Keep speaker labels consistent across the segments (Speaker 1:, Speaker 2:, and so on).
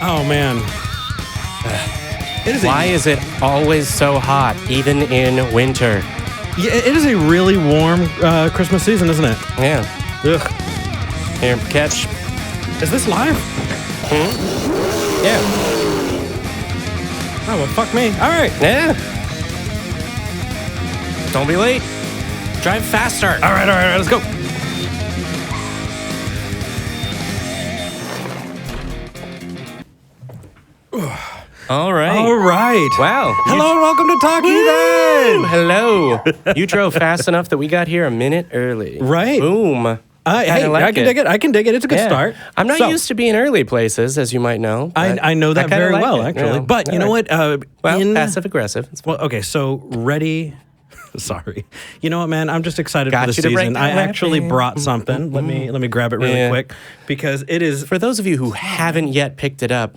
Speaker 1: Oh, man.
Speaker 2: Why is it always so hot, even in winter?
Speaker 1: Yeah, it is a really warm Christmas season, isn't it?
Speaker 2: Yeah.
Speaker 1: Ugh.
Speaker 2: Here, catch.
Speaker 1: Is this live?
Speaker 2: Yeah.
Speaker 1: Oh, well, fuck me. All right.
Speaker 2: Yeah. Don't be late. Drive faster.
Speaker 1: All right, let's go.
Speaker 2: All right.
Speaker 1: All right.
Speaker 2: Wow.
Speaker 1: Hello and welcome to Talk Heathen.
Speaker 2: Hello. You drove fast enough that we got here a minute early.
Speaker 1: Right.
Speaker 2: Boom.
Speaker 1: Hey, I can dig it. I can dig it. It's a good start.
Speaker 2: I'm not used to being early places, as you might know.
Speaker 1: I know that very well, actually.
Speaker 2: Yeah.
Speaker 1: But you know what?
Speaker 2: Passive-aggressive.
Speaker 1: Well, okay, so ready... Sorry. You know what, man? I'm just excited
Speaker 2: Got
Speaker 1: for the
Speaker 2: you to break
Speaker 1: season.
Speaker 2: that
Speaker 1: I actually
Speaker 2: wrapping.
Speaker 1: brought something. Let me grab it really quick because it is...
Speaker 2: For those of you who haven't yet picked it up,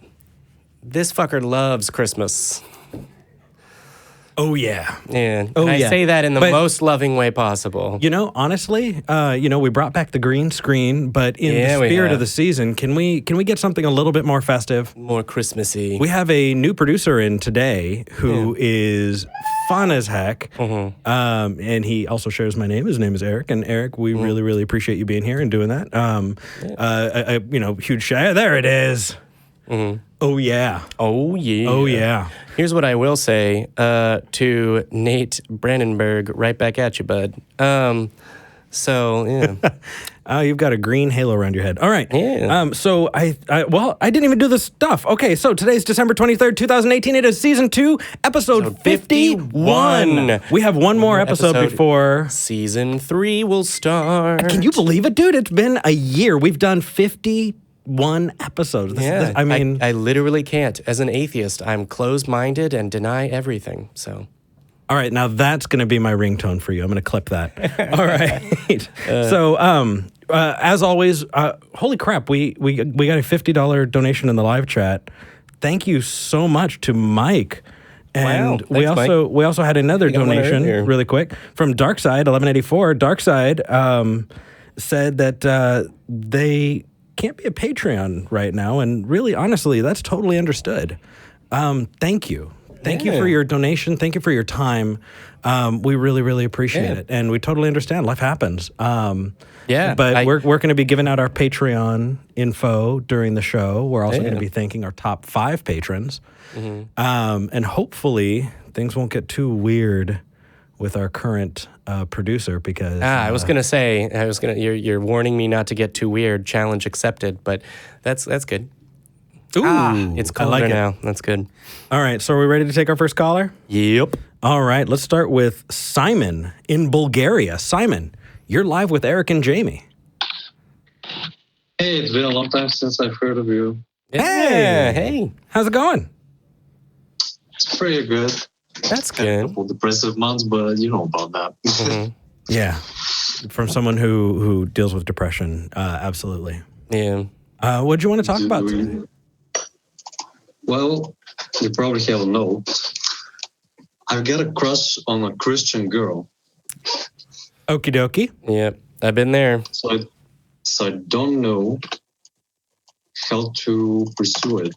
Speaker 2: this fucker loves Christmas.
Speaker 1: Oh, yeah.
Speaker 2: Yeah.
Speaker 1: Oh,
Speaker 2: I
Speaker 1: yeah.
Speaker 2: say that in the
Speaker 1: But-
Speaker 2: most loving way possible.
Speaker 1: You know, honestly, we brought back the green screen, but in the spirit of the season, can we get something a little bit more festive?
Speaker 2: More Christmassy.
Speaker 1: We have a new producer in today who is fun as heck, and he also shares my name. His name is Eric, and Eric, we really, really appreciate you being here and doing that. Huge shout. There it is. Oh yeah.
Speaker 2: Oh yeah.
Speaker 1: Oh yeah.
Speaker 2: Here's what I will say to Nate Brandenburg. Right back at you, bud. So yeah.
Speaker 1: You've got a green halo around your head. All right.
Speaker 2: Yeah.
Speaker 1: So I didn't even do the stuff. Okay. So today's December 23rd, 2018. It is season 2, episode 51. We have one more episode before
Speaker 2: season 3 will start.
Speaker 1: Can you believe it, dude? It's been a year. We've done 51 episodes.
Speaker 2: I literally can't. As an atheist, I'm closed-minded and deny everything. So.
Speaker 1: All right, now that's going to be my ringtone for you. I'm going to clip that. All right. As always, holy crap, we got a $50 donation in the live chat. Thank you so much to Mike. And
Speaker 2: wow. Thanks,
Speaker 1: we also had another donation really quick from Darkside 1184. Darkside said that they can't be a Patreon right now, and really, honestly, that's totally understood. Thank you. Thank you for your donation. Thank you for your time. We really, really appreciate it. And we totally understand. Life happens. But we're going to be giving out our Patreon info during the show. We're also going to be thanking our top 5 patrons. And hopefully things won't get too weird with our current producer because...
Speaker 2: I was going to say, you're warning me not to get too weird. Challenge accepted. But that's good.
Speaker 1: Ooh,
Speaker 2: it's colder now. That's good.
Speaker 1: All right, so are we ready to take our first caller?
Speaker 2: Yep.
Speaker 1: All right, let's start with Simon in Bulgaria. Simon, you're live with Eric and Jamie.
Speaker 3: Hey, it's been a long time since I've heard of you.
Speaker 2: Hey.
Speaker 1: How's it going?
Speaker 3: It's pretty good.
Speaker 2: That's
Speaker 3: Had a couple depressive months, but you know about that.
Speaker 1: Yeah, from someone who deals with depression, absolutely.
Speaker 2: Yeah.
Speaker 1: What do you want to talk about today?
Speaker 3: Well, you probably have a note. I've got a crush on a Christian girl.
Speaker 1: Okie dokie.
Speaker 2: Yep. I've been there.
Speaker 3: So I don't know how to pursue it.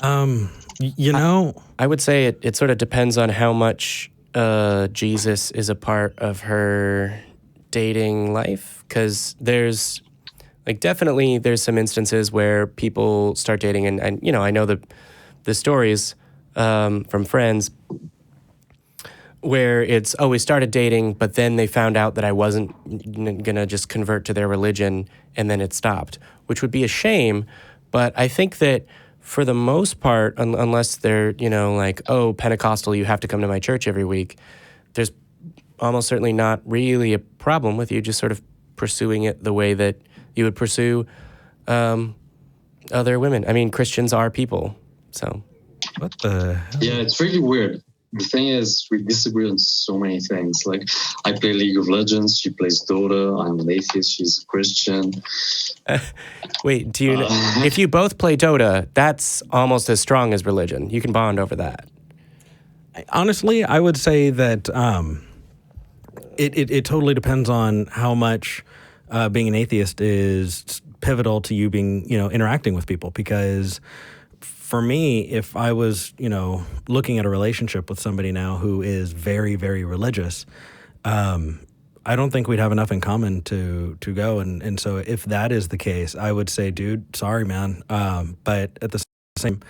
Speaker 2: I would say it sort of depends on how much Jesus is a part of her dating life, because there's definitely there's some instances where people start dating and I know the stories from friends where it's, we started dating, but then they found out that I wasn't going to just convert to their religion, and then it stopped, which would be a shame. But I think that for the most part, unless they're, Pentecostal, you have to come to my church every week, there's almost certainly not really a problem with you just sort of pursuing it the way that you would pursue other women. I mean, Christians are people, so.
Speaker 1: What the hell?
Speaker 3: Yeah, it's really weird. The thing is, we disagree on so many things. Like, I play League of Legends, she plays Dota, I'm an atheist, she's a Christian.
Speaker 2: Wait, do you? If you both play Dota, that's almost as strong as religion. You can bond over that.
Speaker 1: Honestly, I would say that it totally depends on how much being an atheist is pivotal to you being, interacting with people, because for me, if I was, looking at a relationship with somebody now who is very, very religious, I don't think we'd have enough in common to go. And so if that is the case, I would say, dude, sorry, man. But at the same,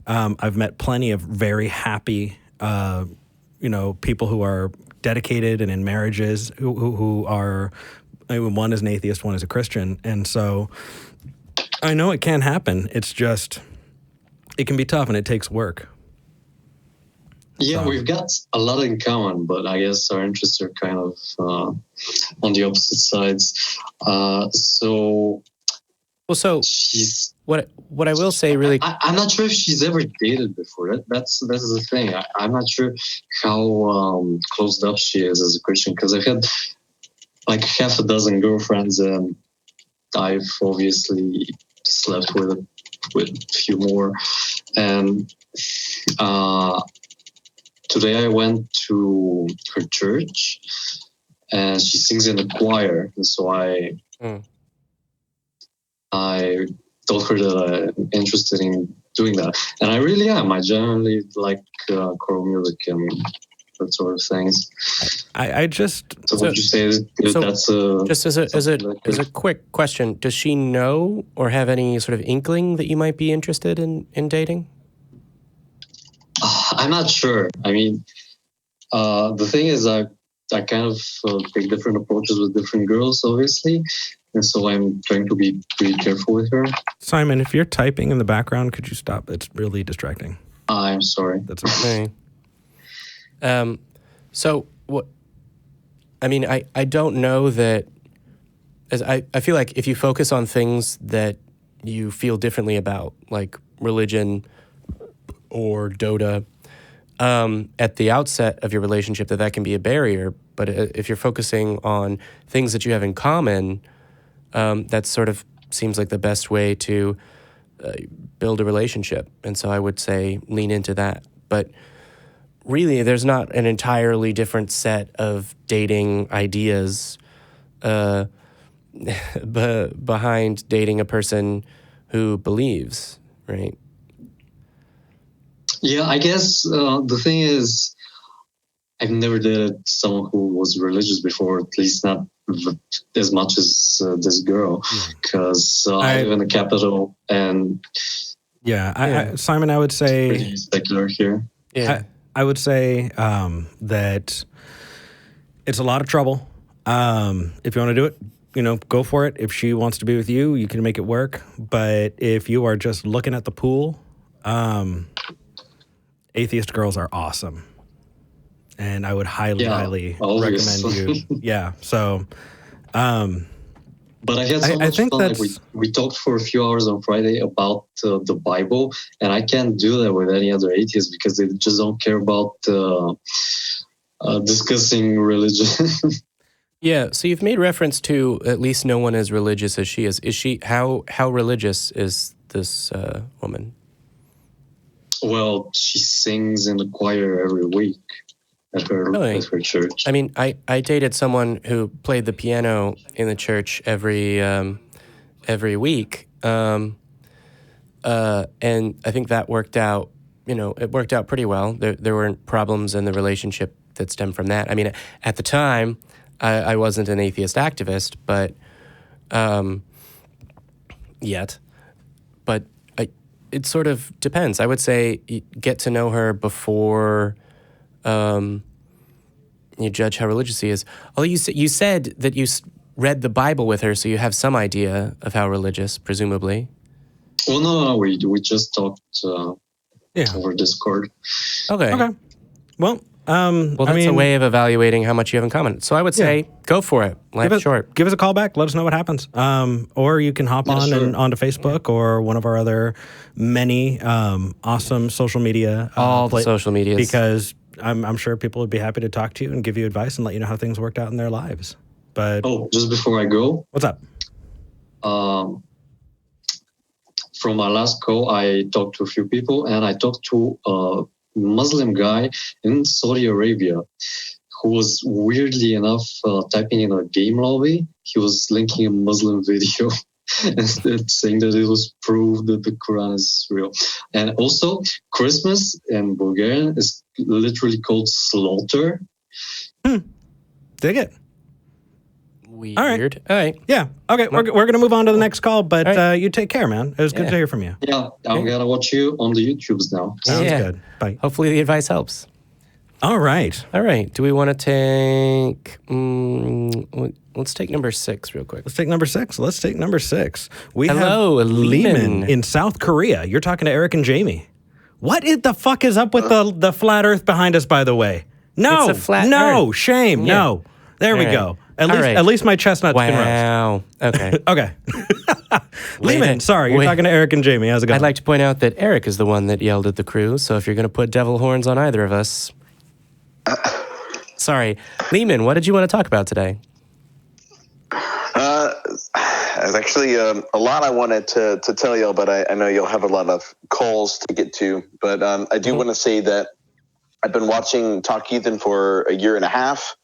Speaker 1: I've met plenty of very happy, people who are dedicated and in marriages who are, one is an atheist, one is a Christian. And so I know it can happen. It's just, it can be tough and it takes work.
Speaker 3: Yeah, we've got a lot in common, but I guess our interests are kind of on the opposite sides. So she's
Speaker 2: what I will say really,
Speaker 3: I'm not sure if she's ever dated before. That's the thing. I'm not sure how closed up she is as a Christian, because I've had like half a dozen girlfriends, and I've obviously slept with a few more. And today I went to her church, and she sings in the choir. And so I told her that I'm interested in doing that. And I really am. I generally like choral music and that sort of things.
Speaker 1: I just...
Speaker 3: So would you say that's a...
Speaker 2: Just as a quick question, does she know or have any sort of inkling that you might be interested in dating?
Speaker 3: I'm not sure. I mean, the thing is, I kind of take different approaches with different girls, obviously. And so I'm trying to be pretty careful with her.
Speaker 1: Simon, if you're typing in the background, could you stop? It's really distracting.
Speaker 3: I'm sorry.
Speaker 1: That's okay.
Speaker 2: So what? I mean, I don't know that. As I feel like if you focus on things that you feel differently about, like religion or Dota, at the outset of your relationship, that can be a barrier. But if you're focusing on things that you have in common, that sort of seems like the best way to build a relationship. And so I would say lean into that. But really, there's not an entirely different set of dating ideas behind dating a person who believes, right?
Speaker 3: Yeah, I guess the thing is, I've never dated someone who was religious before, at least not as much as this girl, because I live in the capital, and
Speaker 1: Simon, I would say
Speaker 3: pretty secular here.
Speaker 2: Yeah,
Speaker 1: I would say that it's a lot of trouble. If you want to do it, go for it. If she wants to be with you, you can make it work. But if you are just looking at the pool, atheist girls are awesome. And I would highly recommend you. Yeah. So,
Speaker 3: but I had so much fun. Like we talked for a few hours on Friday about the Bible, and I can't do that with any other atheist because they just don't care about discussing religion.
Speaker 2: Yeah. So you've made reference to at least no one as religious as she is. Is she how religious is this woman?
Speaker 3: Well, she sings in the choir every week at her church.
Speaker 2: I mean, I dated someone who played the piano in the church every week, and I think that worked out. It worked out pretty well. There weren't problems in the relationship that stemmed from that. I mean, at the time, I wasn't an atheist activist, but yet, but it sort of depends. I would say you get to know her before you judge how religious she is. Although you said that you read the Bible with her, so you have some idea of how religious, presumably.
Speaker 3: Well, no, we just talked over Discord.
Speaker 2: Okay.
Speaker 1: Well,
Speaker 2: that's a way of evaluating how much you have in common. So I would say go for it. Life's short.
Speaker 1: Give us a call back. Let us know what happens. Or you can hop on onto Facebook or one of our other many awesome social media.
Speaker 2: All the social medias.
Speaker 1: Because I'm sure people would be happy to talk to you and give you advice and let you know how things worked out in their lives. But
Speaker 3: just before I go.
Speaker 1: What's up?
Speaker 3: From my last call, I talked to a few people, and I talked to a Muslim guy in Saudi Arabia who was weirdly enough typing in a game lobby. He was linking a Muslim video saying that it was proved that the Quran is real. And also, Christmas in Bulgarian is literally called slaughter.
Speaker 1: Dig it.
Speaker 2: Weird. All right.
Speaker 1: Yeah. Okay. We're going to move on to the next call, but
Speaker 2: right.
Speaker 1: You take care, man. It was good to hear from you.
Speaker 3: Yeah, I'm going to watch you on the YouTubes now.
Speaker 1: Sounds good. Bye.
Speaker 2: Hopefully the advice helps.
Speaker 1: All right.
Speaker 2: Do we want to take... let's take number 6 real quick.
Speaker 1: Let's take number 6. We
Speaker 2: Hello,
Speaker 1: have
Speaker 2: Leeman.
Speaker 1: Leeman in South Korea. You're talking to Eric and Jamie. What the fuck is up with the flat earth behind us, by the way? No.
Speaker 2: It's a flat earth.
Speaker 1: Shame.
Speaker 2: Yeah.
Speaker 1: No. There we go. At least my chestnuts can roast.
Speaker 2: Wow. Okay.
Speaker 1: Okay. Leeman, sorry, you're talking to Eric and Jamie. How's it going?
Speaker 2: I'd like to point out that Eric is the one that yelled at the crew, so if you're going to put devil horns on either of us... Sorry. Leeman, what did you want to talk about today?
Speaker 4: There's actually a lot I wanted to tell y'all, but I know you'll have a lot of calls to get to. But I do want to say that I've been watching Talk Heathen for a year and a half,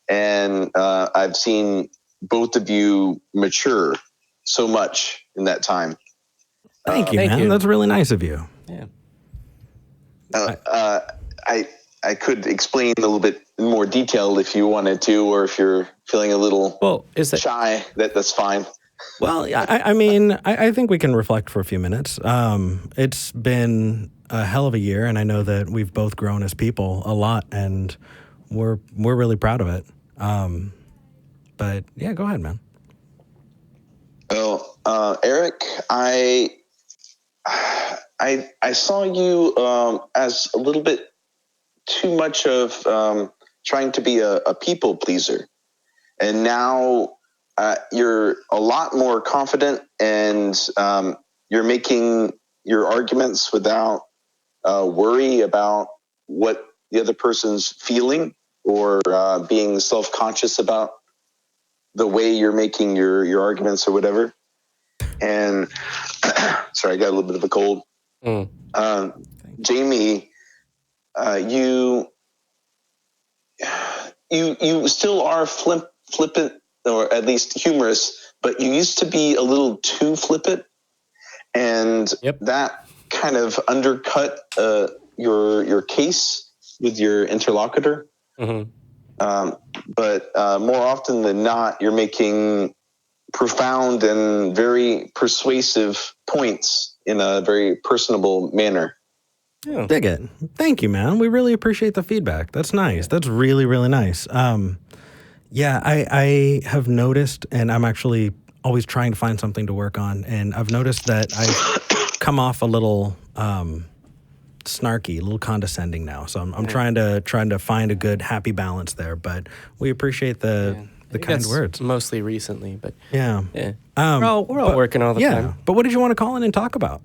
Speaker 4: and I've seen both of you mature so much in that time.
Speaker 1: Thank you, man. That's really nice of you.
Speaker 2: Yeah.
Speaker 4: I could explain a little bit more detail if you wanted to, or if you're feeling a little shy, that's fine.
Speaker 1: Well, I mean, I think we can reflect for a few minutes. It's been a hell of a year, and I know that we've both grown as people a lot, and we're really proud of it. But yeah, go ahead, man.
Speaker 4: Well, Eric, I saw you as a little bit too much of trying to be a people pleaser, and now you're a lot more confident, and you're making your arguments without worry about what the other person's feeling, or being self-conscious about the way you're making your arguments or whatever. And sorry, I got a little bit of a cold. Jamie, you still are flippant, or at least humorous, but you used to be a little too flippant, and that kind of undercut your case with your interlocutor. But more often than not, you're making profound and very persuasive points in a very personable manner.
Speaker 1: Yeah. Dig it. Thank you, man. We really appreciate the feedback. That's nice. That's really, really nice. Yeah, I have noticed, and I'm actually always trying to find something to work on, and I've noticed that I've come off a little snarky, a little condescending now. So I'm trying to find a good, happy balance there. But we appreciate the kind words.
Speaker 2: Mostly recently, but
Speaker 1: yeah.
Speaker 2: We're all working all the time.
Speaker 1: But what did you want to call in and talk about?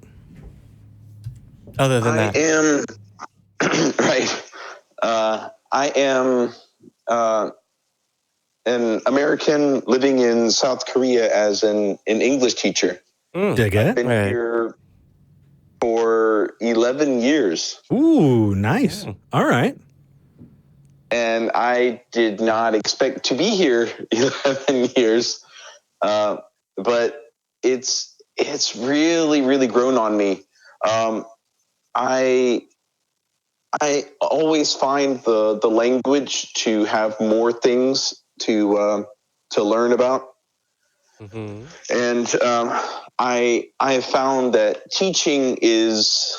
Speaker 2: Other than
Speaker 4: that, I am an American living in South Korea as an English teacher.
Speaker 1: Dig it.
Speaker 4: I've been here for 11 years.
Speaker 1: Ooh, nice. All right.
Speaker 4: And I did not expect to be here 11 years, but it's really, really grown on me. I always find the language to have more things to learn about. And I have found that teaching is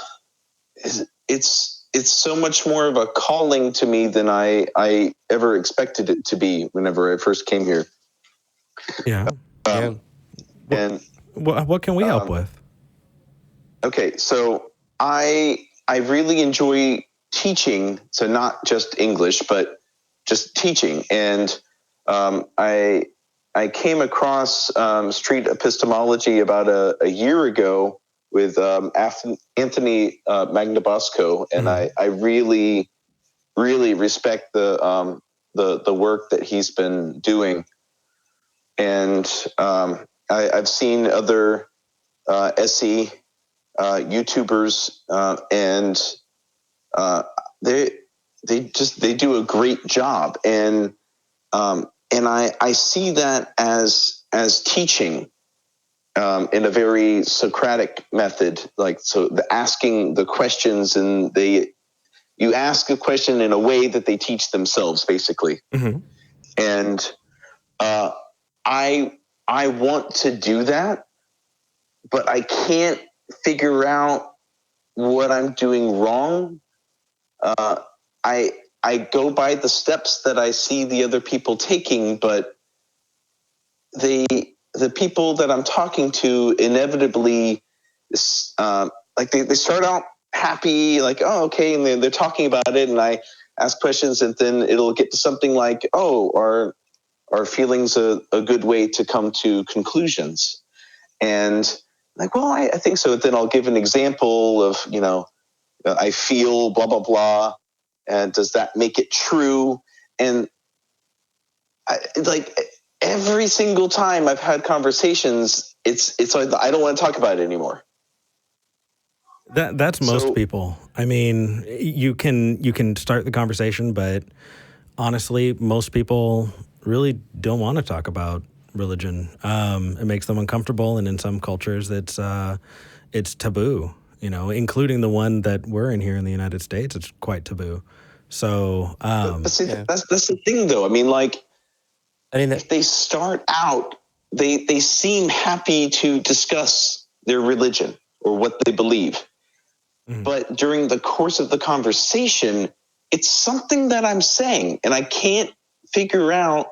Speaker 4: so much more of a calling to me than I ever expected it to be whenever I first came here.
Speaker 1: Yeah.
Speaker 4: And
Speaker 1: what can we help with?
Speaker 4: Okay, so I really enjoy teaching, so not just English, but just teaching. And I came across street epistemology about a year ago with Anthony Magnabosco, and I really, really respect the work that he's been doing. And I've seen other SE YouTubers, and they do a great job, and I see that as teaching, in a very Socratic method, like so the asking the questions, and you ask a question in a way that they teach themselves, basically.
Speaker 1: Mm-hmm.
Speaker 4: And I want to do that, but I can't figure out what I'm doing wrong. I go by the steps that I see the other people taking, but the people that I'm talking to inevitably, like they start out happy, like, oh, okay, and they're talking about it, and I ask questions, and then it'll get to something like, oh, are feelings a good way to come to conclusions? And like, well, I think so. Then I'll give an example of, I feel blah, blah, blah. And does that make it true? And like every single time I've had conversations, it's like, I don't want to talk about it anymore.
Speaker 1: That's most people. I mean, you can start the conversation, but honestly, most people really don't want to talk about religion. It makes them uncomfortable, and in some cultures, it's taboo. Including the one that we're in here in the United States, it's quite taboo. So,
Speaker 4: but see, that's the thing, though. I mean, if they start out, they seem happy to discuss their religion or what they believe. But during the course of the conversation, it's something that I'm saying, and I can't figure out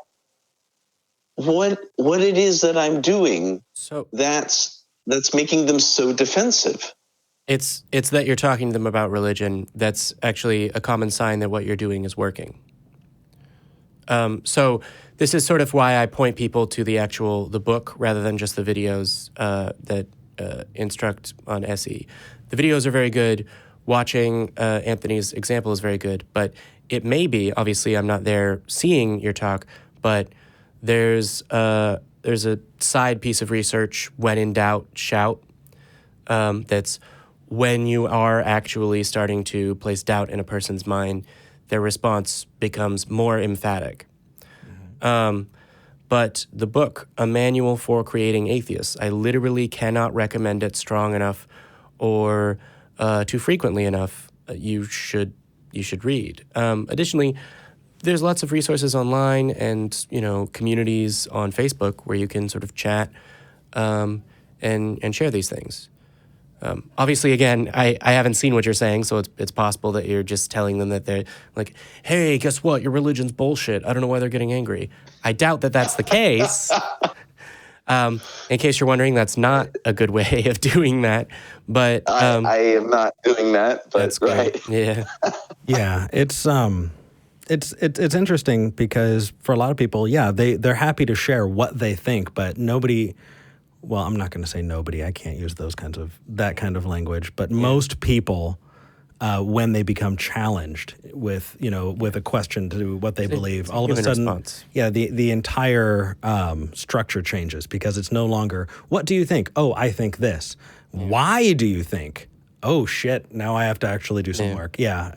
Speaker 4: what it is that I'm doing. So that's making them so defensive.
Speaker 2: It's that you're talking to them about religion. That's actually a common sign that what you're doing is working. So this is sort of why I point people to the book rather than just the videos that instruct on SE. The videos are very good. Watching Anthony's example is very good, but it may be, obviously I'm not there seeing your talk, but there's a side piece of research, when in doubt, shout, that's when you are actually starting to place doubt in a person's mind, their response becomes more emphatic. But the book, A Manual for Creating Atheists, I literally cannot recommend it strong enough or too frequently enough. You should read. Additionally, there's lots of resources online and communities on Facebook where you can sort of chat and share these things. Obviously, again, I haven't seen what you're saying, so it's possible that you're just telling them that they're like, hey, guess what? Your religion's bullshit. I don't know why they're getting angry. I doubt that that's the case. In case you're wondering, that's not a good way of doing that. But
Speaker 4: I am not doing that. But
Speaker 2: that's
Speaker 4: right.
Speaker 2: Yeah.
Speaker 1: Yeah. It's interesting because for a lot of people, yeah, they're happy to share what they think, but nobody. Well, I'm not going to say nobody. I can't use that kind of language. But most people, when they become challenged with a question to what they believe, all of a sudden, response. Yeah, the entire structure changes because it's no longer, what do you think? Oh, I think this. Yeah. Why do you think? Oh shit! Now I have to actually do some work. Yeah.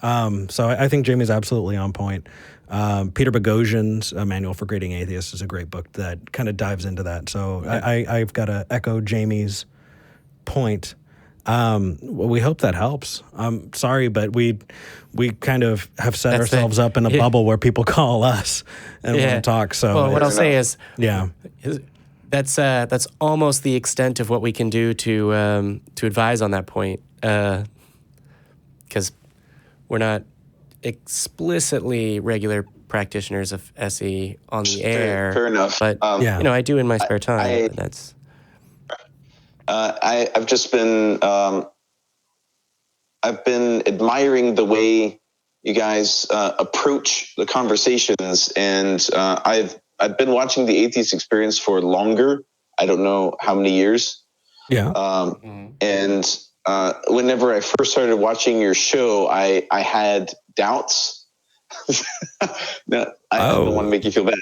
Speaker 1: So I think Jamie's absolutely on point. Peter Boghossian's A Manual for Creating Atheists is a great book that kind of dives into that. So I've got to echo Jamie's point. We hope that helps. I'm sorry, but we kind of have set ourselves up in a bubble where people call us and want to talk. So
Speaker 2: what I'll say is, that's almost the extent of what we can do to advise on that point, because we're not explicitly regular practitioners of SE on the air.
Speaker 4: Fair enough.
Speaker 2: But I do in my spare time.
Speaker 4: I've just been I've been admiring the way you guys approach the conversations, and I've been watching the Atheist Experience for longer. I don't know how many years.
Speaker 1: Yeah.
Speaker 4: And whenever I first started watching your show, I had doubts. Now, I don't want to make you feel bad.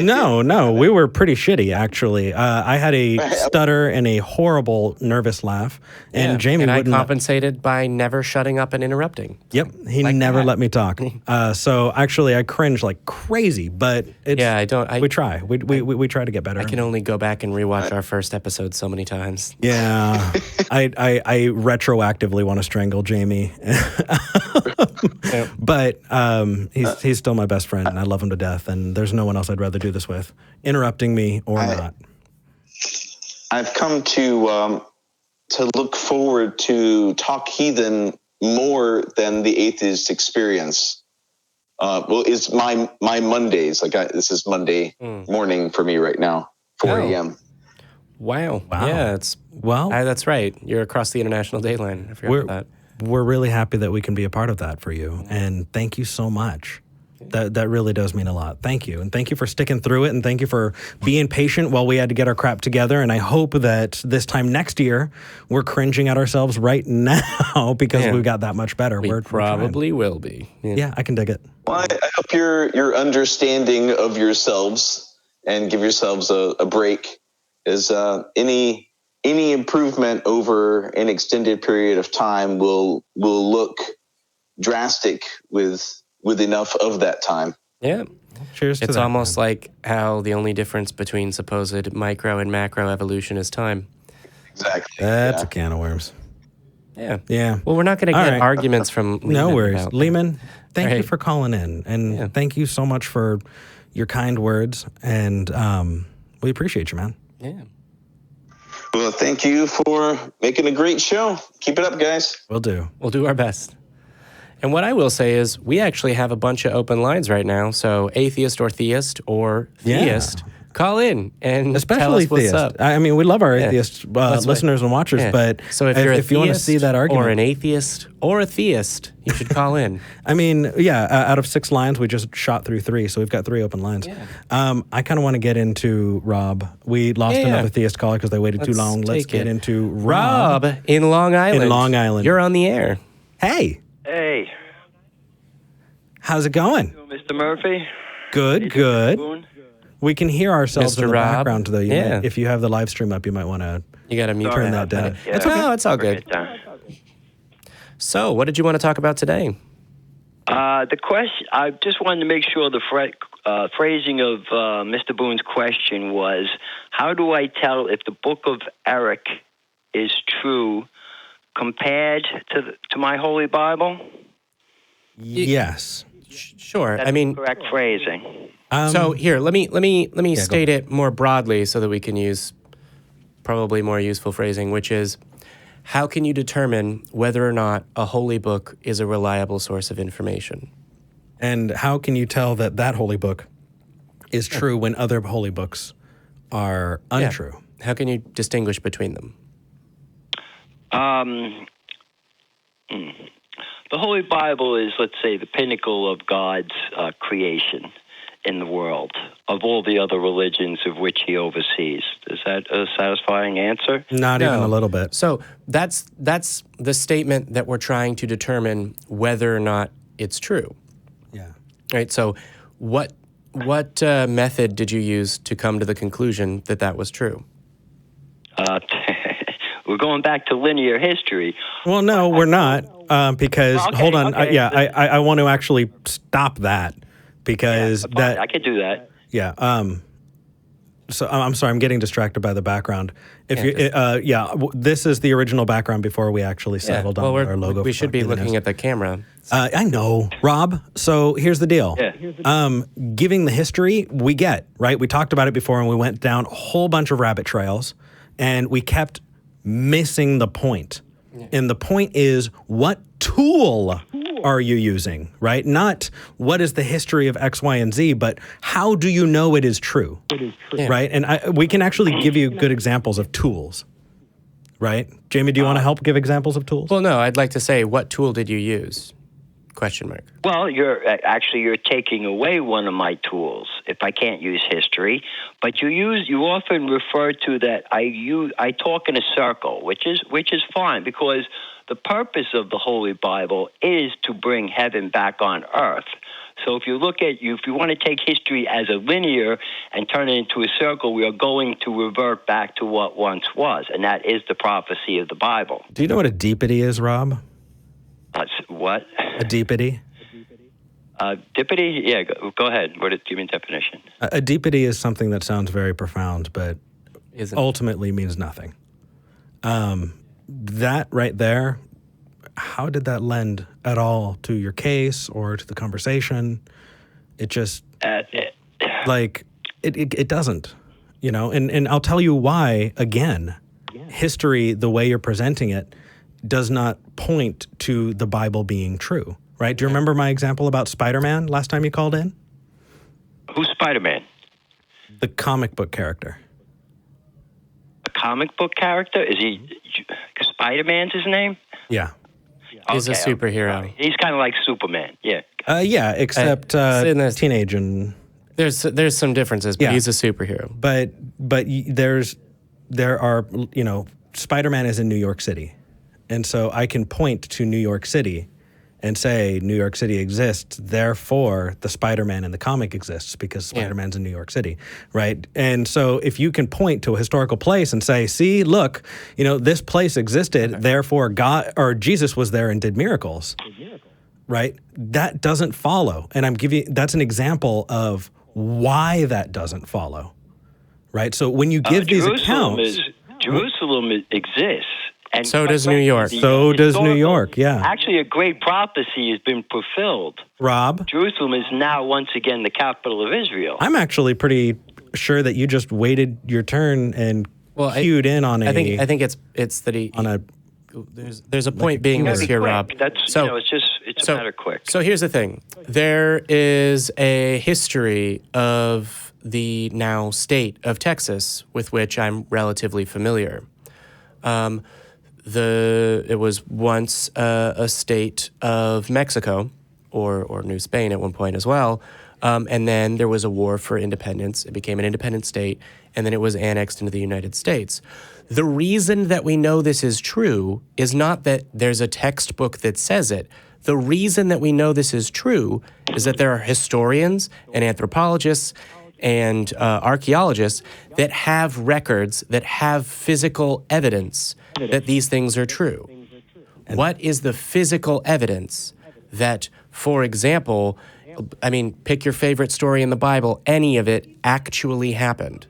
Speaker 1: No, we were pretty shitty, actually. I had a stutter and a horrible nervous laugh, and Jamie
Speaker 2: and I
Speaker 1: wouldn't
Speaker 2: compensated by never shutting up and interrupting.
Speaker 1: Yep, he never let me talk. So actually, I cringe like crazy, but we try. We try to get better.
Speaker 2: I can only go back and rewatch our first episode so many times.
Speaker 1: Yeah, I retroactively want to strangle Jamie, but he's still my best friend, and I love him to death, and there's no one else I'd rather do this with, interrupting me or not.
Speaker 4: I've come to look forward to Talk Heathen more than the Atheist experience. It's my Mondays. This is Monday morning for me right now, 4 a.m.
Speaker 2: Wow. Yeah, that's right. You're across the international date line. I forgot about that.
Speaker 1: We're really happy that we can be a part of that for you, and thank you so much. That really does mean a lot. Thank you. And thank you for sticking through it. And thank you for being patient while we had to get our crap together. And I hope that this time next year, we're cringing at ourselves right now because we've got that much better.
Speaker 2: We probably will be.
Speaker 1: Yeah, I can dig it.
Speaker 4: Well, I hope you're understanding of yourselves and give yourselves a break. Is any improvement over an extended period of time will look drastic with enough of that time.
Speaker 2: Yeah.
Speaker 1: Cheers to that.
Speaker 2: It's almost like how the only difference between supposed micro and macro evolution is time.
Speaker 4: Exactly.
Speaker 1: That's a can of worms.
Speaker 2: Yeah.
Speaker 1: Yeah.
Speaker 2: Well, we're not going to get arguments from Leeman.
Speaker 1: No worries. Leeman, thank you
Speaker 2: Right.
Speaker 1: for calling in. And thank you so much for your kind words. And we appreciate you, man.
Speaker 2: Yeah.
Speaker 4: Well, thank you for making a great show. Keep it up, guys.
Speaker 1: We'll do.
Speaker 2: We'll do our best. And what I will say is we actually have a bunch of open lines right now. So atheist or theist or theist, call in and tell us what's
Speaker 1: theist.
Speaker 2: up.
Speaker 1: I mean, we love our atheist listeners and watchers, but
Speaker 2: so if you're
Speaker 1: if you want to see that argument,
Speaker 2: or an atheist or a theist, you should call in.
Speaker 1: I mean, out of 6 lines, we just shot through 3, so we've got 3 open lines.
Speaker 2: Yeah.
Speaker 1: I kind of want to get into Rob. We lost another theist caller because they waited too long. Let's get into
Speaker 2: Rob in Long Island.
Speaker 1: In Long Island.
Speaker 2: You're on the air.
Speaker 1: Hey.
Speaker 5: Hey.
Speaker 1: How's it going?
Speaker 5: Mr. Murphy?
Speaker 1: Good.
Speaker 5: Boone?
Speaker 1: We can hear ourselves
Speaker 2: Mr.
Speaker 1: in the
Speaker 2: Rob?
Speaker 1: background, though.
Speaker 2: Yeah.
Speaker 1: If you have the live stream up, you might want to
Speaker 2: You got to mute
Speaker 1: turn that down.
Speaker 5: Yeah.
Speaker 2: It's all good. So, what did you want to talk about today?
Speaker 5: The question, I just wanted to make sure the phrasing of Mr. Boone's question was, how do I tell if the Book of Eric is true compared to my Holy Bible?
Speaker 1: Yes.
Speaker 2: Sure.
Speaker 5: That's the correct phrasing.
Speaker 2: So here, let me state it more broadly so that we can use probably more useful phrasing, which is, how can you determine whether or not a holy book is a reliable source of information?
Speaker 1: And how can you tell that holy book is true when other holy books are untrue?
Speaker 2: How can you distinguish between them?
Speaker 5: The Holy Bible is, let's say, the pinnacle of God's creation in the world, of all the other religions of which he oversees. Is that a satisfying answer?
Speaker 1: Not even a little bit.
Speaker 2: So that's the statement that we're trying to determine whether or not it's true.
Speaker 1: Yeah.
Speaker 2: Right. So what method did you use to come to the conclusion that was true?
Speaker 5: We're going back to linear history.
Speaker 1: Well, no, we're not, because hold on, I want to actually stop that because
Speaker 5: I could do that.
Speaker 1: Yeah. So I'm sorry, I'm getting distracted by the background. If this is the original background before we actually settled on our logo.
Speaker 2: We should be looking at the camera.
Speaker 1: I know, Rob. So here's the deal.
Speaker 5: Yeah.
Speaker 1: Giving the history, we get, right? We talked about it before and we went down a whole bunch of rabbit trails and we kept missing the point. Yeah. And the point is, what tool are you using, right? Not what is the history of X, Y, and Z, but how do you know it is true, right? And we can actually give you good examples of tools, right? Jamie, do you want to help give examples of tools?
Speaker 2: Well, no, I'd like to say, what tool did you use? Question mark.
Speaker 5: Well, you're taking away one of my tools if I can't use history. But you often refer to that I talk in a circle, which is fine, because the purpose of the Holy Bible is to bring heaven back on earth. So if you want to take history as a linear and turn it into a circle, we are going to revert back to what once was, and that is the prophecy of the Bible.
Speaker 1: Do you know what a deepity is, Rob?
Speaker 5: What?
Speaker 1: A deepity?
Speaker 5: Deepity? Yeah, go ahead. Give me a definition.
Speaker 1: A deepity is something that sounds very profound, but ultimately means nothing. That right there, how did that lend at all to your case or to the conversation? It just, it doesn't, and I'll tell you why, again. History, the way you're presenting it, does not point to the Bible being true, right? Do you remember my example about Spider-Man last time you called in?
Speaker 5: Who's Spider-Man?
Speaker 1: The comic book character.
Speaker 5: A comic book character? Is he Spider-Man's his name?
Speaker 1: Yeah.
Speaker 2: He's a superhero.
Speaker 5: He's kind of like Superman, yeah.
Speaker 1: Except teenage and...
Speaker 2: There's some differences, but he's a superhero.
Speaker 1: But there are, Spider-Man is in New York City. And so I can point to New York City and say New York City exists, therefore the Spider-Man in the comic exists because Spider-Man's in New York City, right? And so if you can point to a historical place and say, see, look, this place existed, therefore God or Jesus was there and did miracles, right? That doesn't follow. And that's an example of why that doesn't follow, right? So when you give these accounts...
Speaker 5: Jerusalem exists. And
Speaker 2: so does New York.
Speaker 1: So does New York, yeah.
Speaker 5: Actually, a great prophecy has been fulfilled.
Speaker 1: Rob?
Speaker 5: Jerusalem is now once again the capital of Israel.
Speaker 1: I'm actually pretty sure that you just waited your turn and cued in on a...
Speaker 2: I think it's that he... On a... There's a point being this here, Rob.
Speaker 5: It's a matter of quick.
Speaker 2: So here's the thing. There is a history of the now state of Texas with which I'm relatively familiar. It was once a state of Mexico or New Spain at one point as well. And then there was a war for independence. It became an independent state, and then it was annexed into the United States. The reason that we know this is true is not that there's a textbook that says it. The reason that we know this is true is that there are historians and anthropologists and archaeologists that have records, that have physical evidence that these things are true. What is the physical evidence that, for example, pick your favorite story in the Bible, any of it actually happened?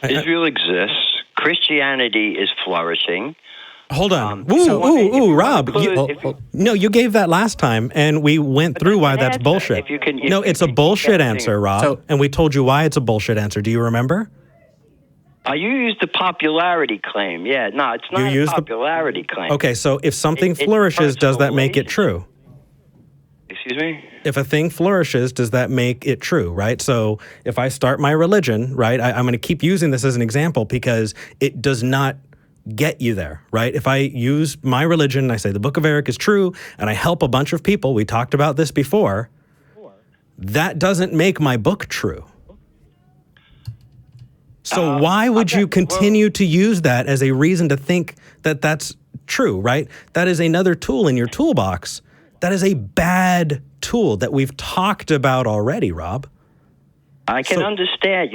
Speaker 5: Israel exists. Christianity is flourishing.
Speaker 1: Hold on. Rob. You gave that last time, and we went through why that's bullshit. It's a bullshit answer, Rob, and we told you why it's a bullshit answer. Do you remember?
Speaker 5: You used the popularity claim. Yeah, no, it's not a popularity claim.
Speaker 1: Okay, so if something flourishes, does that make it true?
Speaker 5: Excuse me?
Speaker 1: If a thing flourishes, does that make it true, right? So if I start my religion, right, I'm going to keep using this as an example because it does not get you there, right? If I use my religion and I say the Book of Eric is true and I help a bunch of people, we talked about this before, that doesn't make my book true. So why would you continue to use that as a reason to think that that's true, right? That is another tool in your toolbox. That is a bad tool that we've talked about already, Rob.
Speaker 5: I can understand.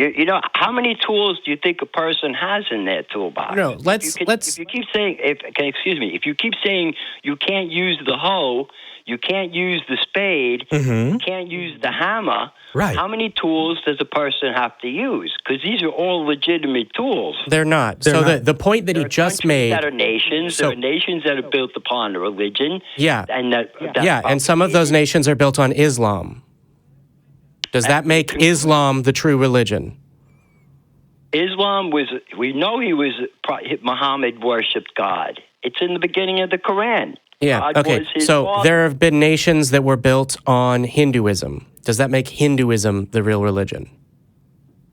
Speaker 5: How many tools do you think a person has in their toolbox?
Speaker 2: No,
Speaker 5: if you keep saying you can't use the hoe, you can't use the spade, you can't use the hammer.
Speaker 1: Right.
Speaker 5: How many tools does a person have to use? Because these are all legitimate tools.
Speaker 2: They're not. The point that he just made.
Speaker 5: There are nations that are built upon religion.
Speaker 2: Yeah.
Speaker 5: And
Speaker 2: some of those nations are built on Islam. Does that make Islam the true religion?
Speaker 5: Islam Muhammad worshipped God. It's in the beginning of the Quran.
Speaker 2: Yeah, okay. So there have been nations that were built on Hinduism. Does that make Hinduism the real religion?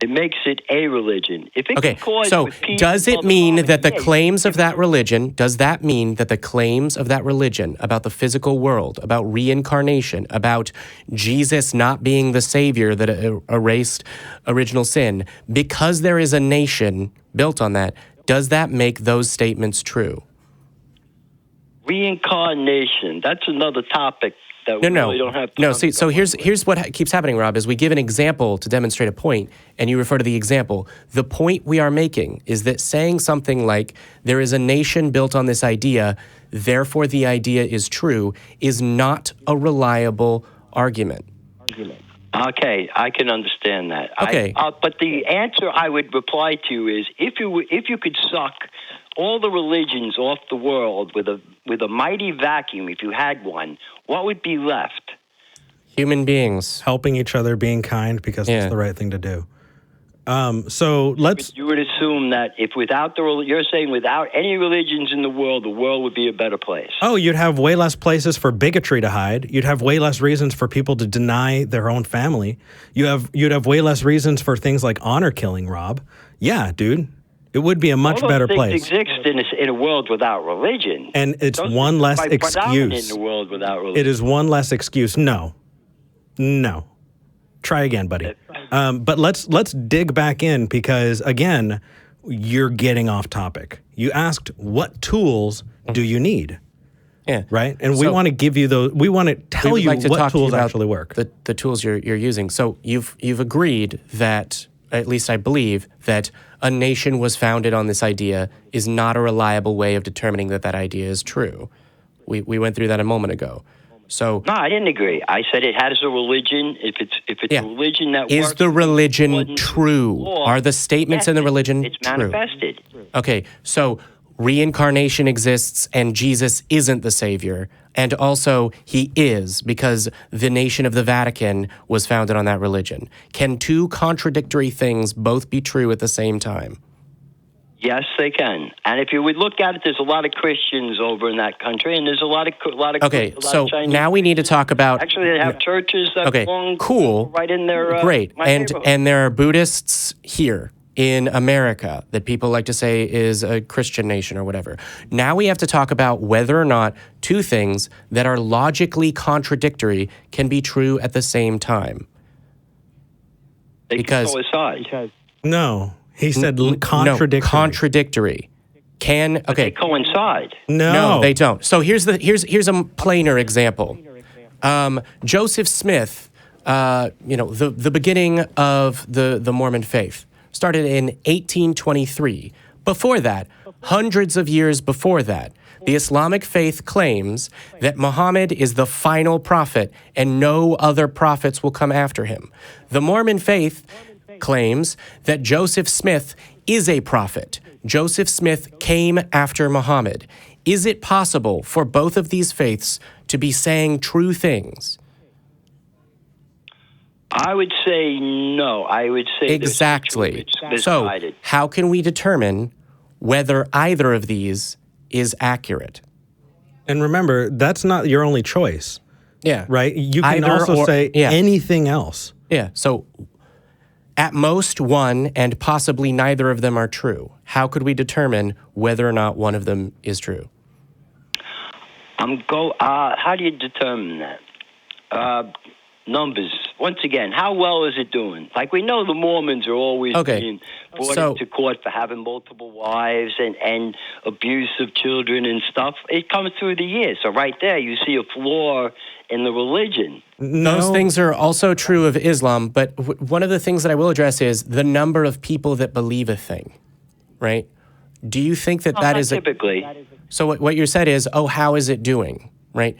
Speaker 5: It makes it a religion. If it
Speaker 2: Okay,
Speaker 5: can cause
Speaker 2: so
Speaker 5: with peace
Speaker 2: does
Speaker 5: and
Speaker 2: it mean
Speaker 5: love,
Speaker 2: that the
Speaker 5: yeah,
Speaker 2: claims of that religion, does that mean that the claims of that religion about the physical world, about reincarnation, about Jesus not being the savior that erased original sin, because there is a nation built on that, does that make those statements true?
Speaker 5: reincarnation, that's another topic that we really don't have time
Speaker 2: No, see,
Speaker 5: to
Speaker 2: so
Speaker 5: go
Speaker 2: here's
Speaker 5: into.
Speaker 2: what keeps happening, Rob, is we give an example to demonstrate a point, and you refer to the example. The point we are making is that saying something like, there is a nation built on this idea, therefore the idea is true, is not a reliable argument.
Speaker 5: Okay, I can understand that.
Speaker 2: Okay.
Speaker 5: But the answer I would reply to is, if you could suck all the religions off the world with a mighty vacuum, if you had one, what would be left?
Speaker 2: Human beings.
Speaker 1: Helping each other, being kind, because it's the right thing to do. So let's...
Speaker 5: You would assume that if you're saying without any religions in the world would be a better place.
Speaker 1: Oh, you'd have way less places for bigotry to hide. You'd have way less reasons for people to deny their own family. You'd have way less reasons for things like honor killing, Rob. Yeah, dude. It would be a much better place.
Speaker 5: Exist in a world without religion.
Speaker 1: And it's one less excuse.
Speaker 5: In a world without religion.
Speaker 1: It is one less excuse. No. Try again, buddy. But let's dig back in, because again, you're getting off topic. You asked, what tools do you need?
Speaker 2: Yeah.
Speaker 1: Right? And we want to give you those. We want to tell you what tools actually work.
Speaker 2: The tools you're using. So you've agreed that, at least I believe, that a nation was founded on this idea is not a reliable way of determining that idea is true. We went through that a moment ago. So
Speaker 5: no, I didn't agree. I said it has a religion. If it's a religion that
Speaker 2: is
Speaker 5: works,
Speaker 2: the religion true? Are the statements in the religion
Speaker 5: it's
Speaker 2: true?
Speaker 5: manifested.
Speaker 2: Okay, so reincarnation exists and Jesus isn't the savior, and also he is, because the nation of the Vatican was founded on that religion. Can two contradictory things both be true at the same time?
Speaker 5: Yes, they can. And if you would look at it, there's a lot of Christians over in that country, and there's a lot of
Speaker 2: Okay, so
Speaker 5: Chinese
Speaker 2: now we need to talk about...
Speaker 5: Actually, they have churches that belong right in their
Speaker 2: great. And
Speaker 5: neighborhood.
Speaker 2: There are Buddhists here in America that people like to say is a Christian nation or whatever. Now we have to talk about whether or not two things that are logically contradictory can be true at the same time.
Speaker 5: They can coincide.
Speaker 1: No. He said contradictory.
Speaker 2: No, contradictory. But
Speaker 5: they coincide.
Speaker 2: No, they don't. So here's a plainer example. Joseph Smith, the beginning of the Mormon faith started in 1823. Before that, hundreds of years before that, the Islamic faith claims that Muhammad is the final prophet and no other prophets will come after him. The Mormon faith claims that Joseph Smith is a prophet. Joseph Smith came after Muhammad. Is it possible for both of these faiths to be saying true things?
Speaker 5: I would say no. I would say
Speaker 2: exactly. So, how can we determine whether either of these is accurate?
Speaker 1: And remember, that's not your only choice.
Speaker 2: Yeah.
Speaker 1: Right? You can also say anything else.
Speaker 2: Yeah. So, at most, one and possibly neither of them are true. How could we determine whether or not one of them is true?
Speaker 5: How do you determine that? Numbers. Once again, how well is it doing? Like, we know the Mormons are always being brought into court for having multiple wives and abuse of children and stuff. It comes through the years. So right there, you see a flaw in the religion.
Speaker 2: Those things are also true of Islam, but one of the things that I will address is the number of people that believe a thing, right? Do you think that is
Speaker 5: typically?
Speaker 2: So what you said is, how is it doing, right?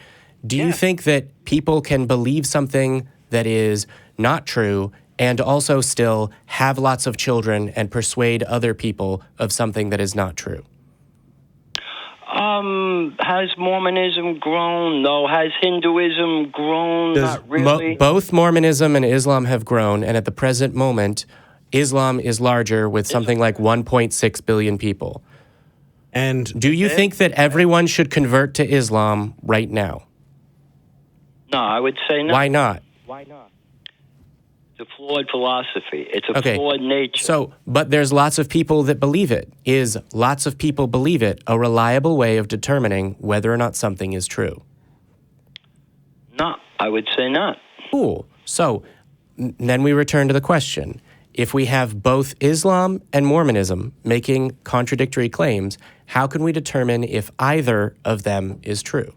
Speaker 2: Do you think that people can believe something that is not true and also still have lots of children and persuade other people of something that is not true?
Speaker 5: Has Mormonism grown? No. Has Hinduism grown? Not really.
Speaker 2: Both Mormonism and Islam have grown, and at the present moment, Islam is larger with something like 1.6 billion people.
Speaker 1: And
Speaker 2: do you think that everyone should convert to Islam right now?
Speaker 5: No, I would say no.
Speaker 2: Why not?
Speaker 5: It's a flawed philosophy. It's a flawed nature.
Speaker 2: So, but there's lots of people that believe it. Is lots of people believe it a reliable way of determining whether or not something is true?
Speaker 5: No, I would say not.
Speaker 2: Cool. So then we return to the question. If we have both Islam and Mormonism making contradictory claims, how can we determine if either of them is true?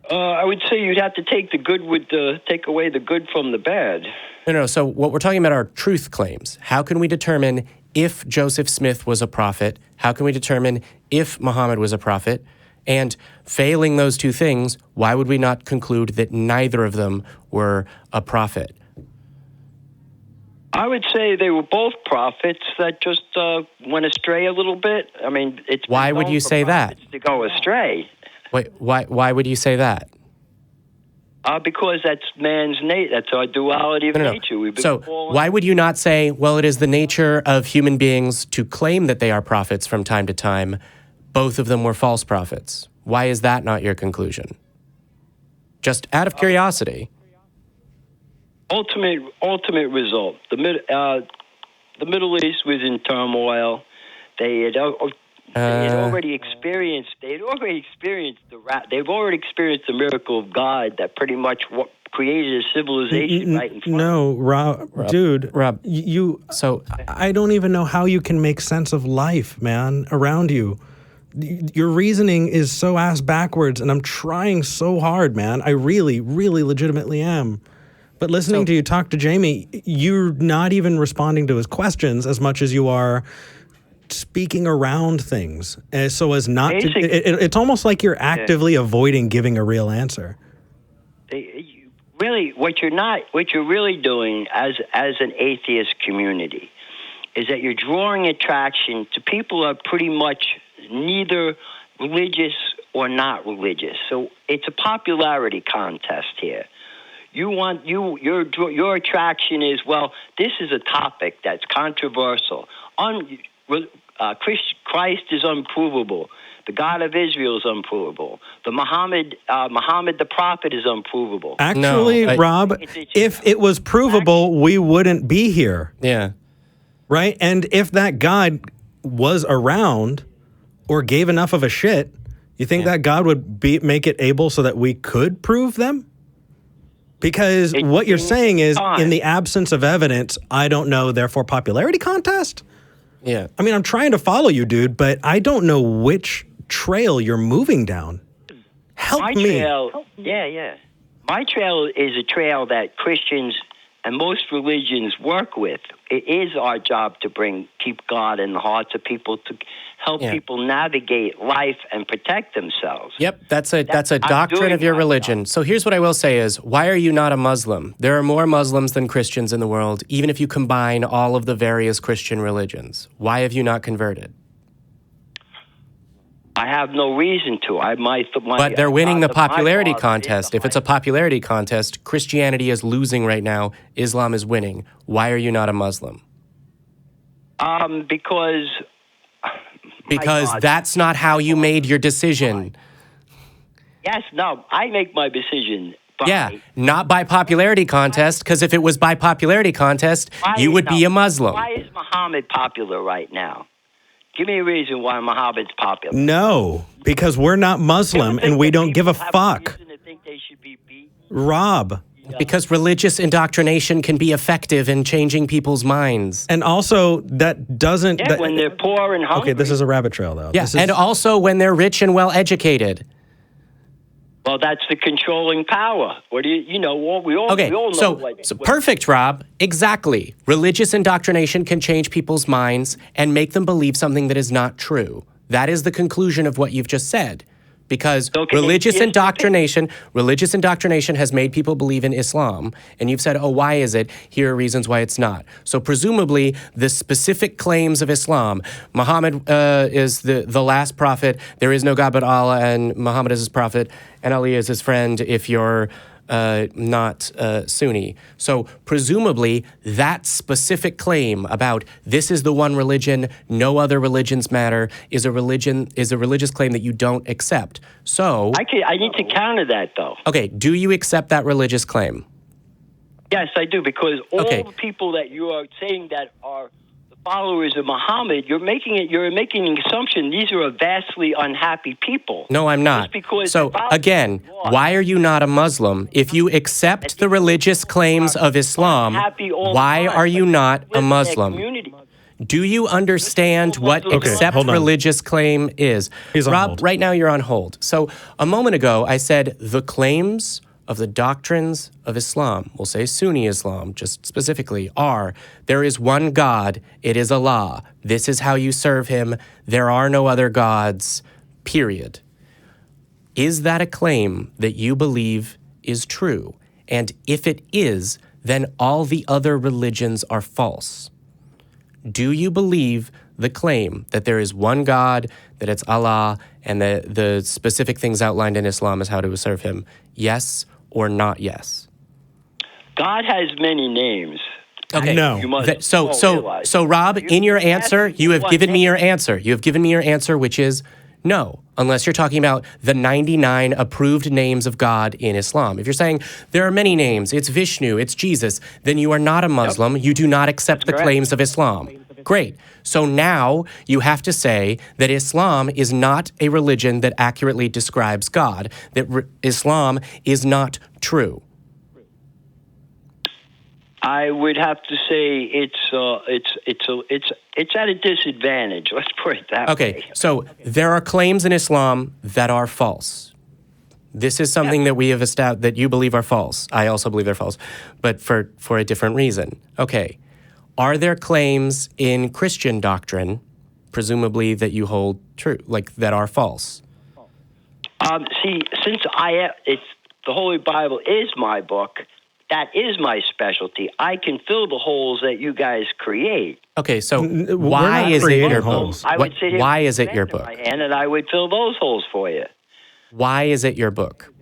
Speaker 5: I would say you'd have to take take away the good from the bad.
Speaker 2: No. So what we're talking about are truth claims. How can we determine if Joseph Smith was a prophet? How can we determine if Muhammad was a prophet? And failing those two things, why would we not conclude that neither of them were a prophet?
Speaker 5: I would say they were both prophets that just went astray a little bit. I mean, it's
Speaker 2: why would you say that?
Speaker 5: To go astray.
Speaker 2: Wait, why would you say that?
Speaker 5: Because that's man's nature. That's our duality of nature. We've been
Speaker 2: why would you not say, well, it is the nature of human beings to claim that they are prophets from time to time? Both of them were false prophets. Why is that not your conclusion? Just out of curiosity.
Speaker 5: Ultimate result. The Middle East was in turmoil. They had already experienced the miracle of God that pretty much created a civilization right in front.
Speaker 1: No, Rob, dude, you. So I don't even know how you can make sense of life, man, around you. Your reasoning is so ass backwards, and I'm trying so hard, man. I really, really legitimately am. But listening to you talk to Jamie, you're not even responding to his questions as much as you are speaking around things, so as not to. It's almost like you're actively avoiding giving a real answer.
Speaker 5: Really, what you're really doing as an atheist community is that you're drawing attraction to people who are pretty much neither religious or not religious. So it's a popularity contest here. Your attraction is, well, this is a topic that's controversial. Christ is unprovable. The God of Israel is unprovable. The Muhammad the prophet is unprovable.
Speaker 1: Actually, Rob, if it was provable, we wouldn't be here.
Speaker 2: Yeah.
Speaker 1: Right? And if that God was around or gave enough of a shit, you think that God would make it able so that we could prove them? Because what you're saying is, in the absence of evidence, I don't know, therefore popularity contest?
Speaker 2: Yeah.
Speaker 1: I mean, I'm trying to follow you, dude, but I don't know which trail you're moving down. Help me.
Speaker 5: My trail is a trail that Christians and most religions work with. It is our job to keep God in the hearts of people, to help people navigate life and protect themselves.
Speaker 2: Yep, that's a doctrine of your religion. So here's what I will say is, why are you not a Muslim? There are more Muslims than Christians in the world, even if you combine all of the various Christian religions. Why have you not converted?
Speaker 5: I have no reason to.
Speaker 2: But they're winning the popularity contest. If it's a popularity contest, Christianity is losing right now. Islam is winning. Why are you not a Muslim?
Speaker 5: Because
Speaker 2: that's not how you made your decision.
Speaker 5: Yes, no, I make my decision.
Speaker 2: Not by popularity contest, because if it was by popularity contest, you would be a Muslim.
Speaker 5: Why is Muhammad popular right now? Give me a reason why Muhammad's popular.
Speaker 1: No, because we're not Muslim and we don't give a fuck. Rob.
Speaker 2: Because religious indoctrination can be effective in changing people's minds.
Speaker 1: And also, that doesn't...
Speaker 5: when they're poor and hungry.
Speaker 1: Okay, this is a rabbit trail, though.
Speaker 2: Yeah, and also when they're rich and well-educated.
Speaker 5: Well, that's the controlling power. What do we all know.
Speaker 2: So perfect, Rob. Exactly. Religious indoctrination can change people's minds and make them believe something that is not true. That is the conclusion of what you've just said. Because religious indoctrination has made people believe in Islam. And you've said, why is it? Here are reasons why it's not. So presumably, the specific claims of Islam, Muhammad is the last prophet, there is no God but Allah, and Muhammad is his prophet, and Ali is his friend if you're not Sunni. So presumably, that specific claim about this is the one religion, no other religions matter, is a religious claim that you don't accept. So
Speaker 5: I need to counter that, though.
Speaker 2: Okay, do you accept that religious claim?
Speaker 5: Yes, I do, because all
Speaker 2: Okay.
Speaker 5: the people that you are saying that are the followers of Muhammad, you're making an assumption these are a vastly unhappy people.
Speaker 2: No, I'm not.
Speaker 5: Just because
Speaker 2: So, again, why are you not a Muslim? If you accept the religious claims of Islam, why are you not a Muslim? Do you understand what accept
Speaker 1: hold on.
Speaker 2: religious claim is?
Speaker 1: He's on
Speaker 2: Rob,
Speaker 1: hold.
Speaker 2: right now you're on hold. So a moment ago, I said the claims of the doctrines of Islam, we'll say Sunni Islam, just specifically, are there is one God, it is Allah. This is how you serve him. There are no other gods, period. Is that a claim that you believe is true? And if it is, then all the other religions are false. Do you believe the claim that there is one God, that it's Allah, and the specific things outlined in Islam is how to serve him? Yes or not yes?
Speaker 5: God has many names.
Speaker 2: Okay.
Speaker 1: No.
Speaker 5: You must
Speaker 2: So Rob, in your answer, you have given me your answer. You have given me your answer, which is no, unless you're talking about the 99 approved names of God in Islam. If you're saying there are many names, it's Vishnu, it's Jesus, then you are not a Muslim. You do not accept the claims of Islam. Great. So now you have to say that Islam is not a religion that accurately describes God, that Islam is not true.
Speaker 5: I would have to say it's at a disadvantage. Let's put it that way.
Speaker 2: Okay, so there are claims in Islam that are false. This is something that we have established that you believe are false. I also believe they're false, but for a different reason. Okay, are there claims in Christian doctrine, presumably that you hold true, like that are false?
Speaker 5: See, since the Holy Bible is my book. That is my specialty. I can fill the holes that you guys create.
Speaker 2: Okay, so why is it your book? Why is it your book?
Speaker 5: And I would fill those holes for you.
Speaker 2: Why is it your book?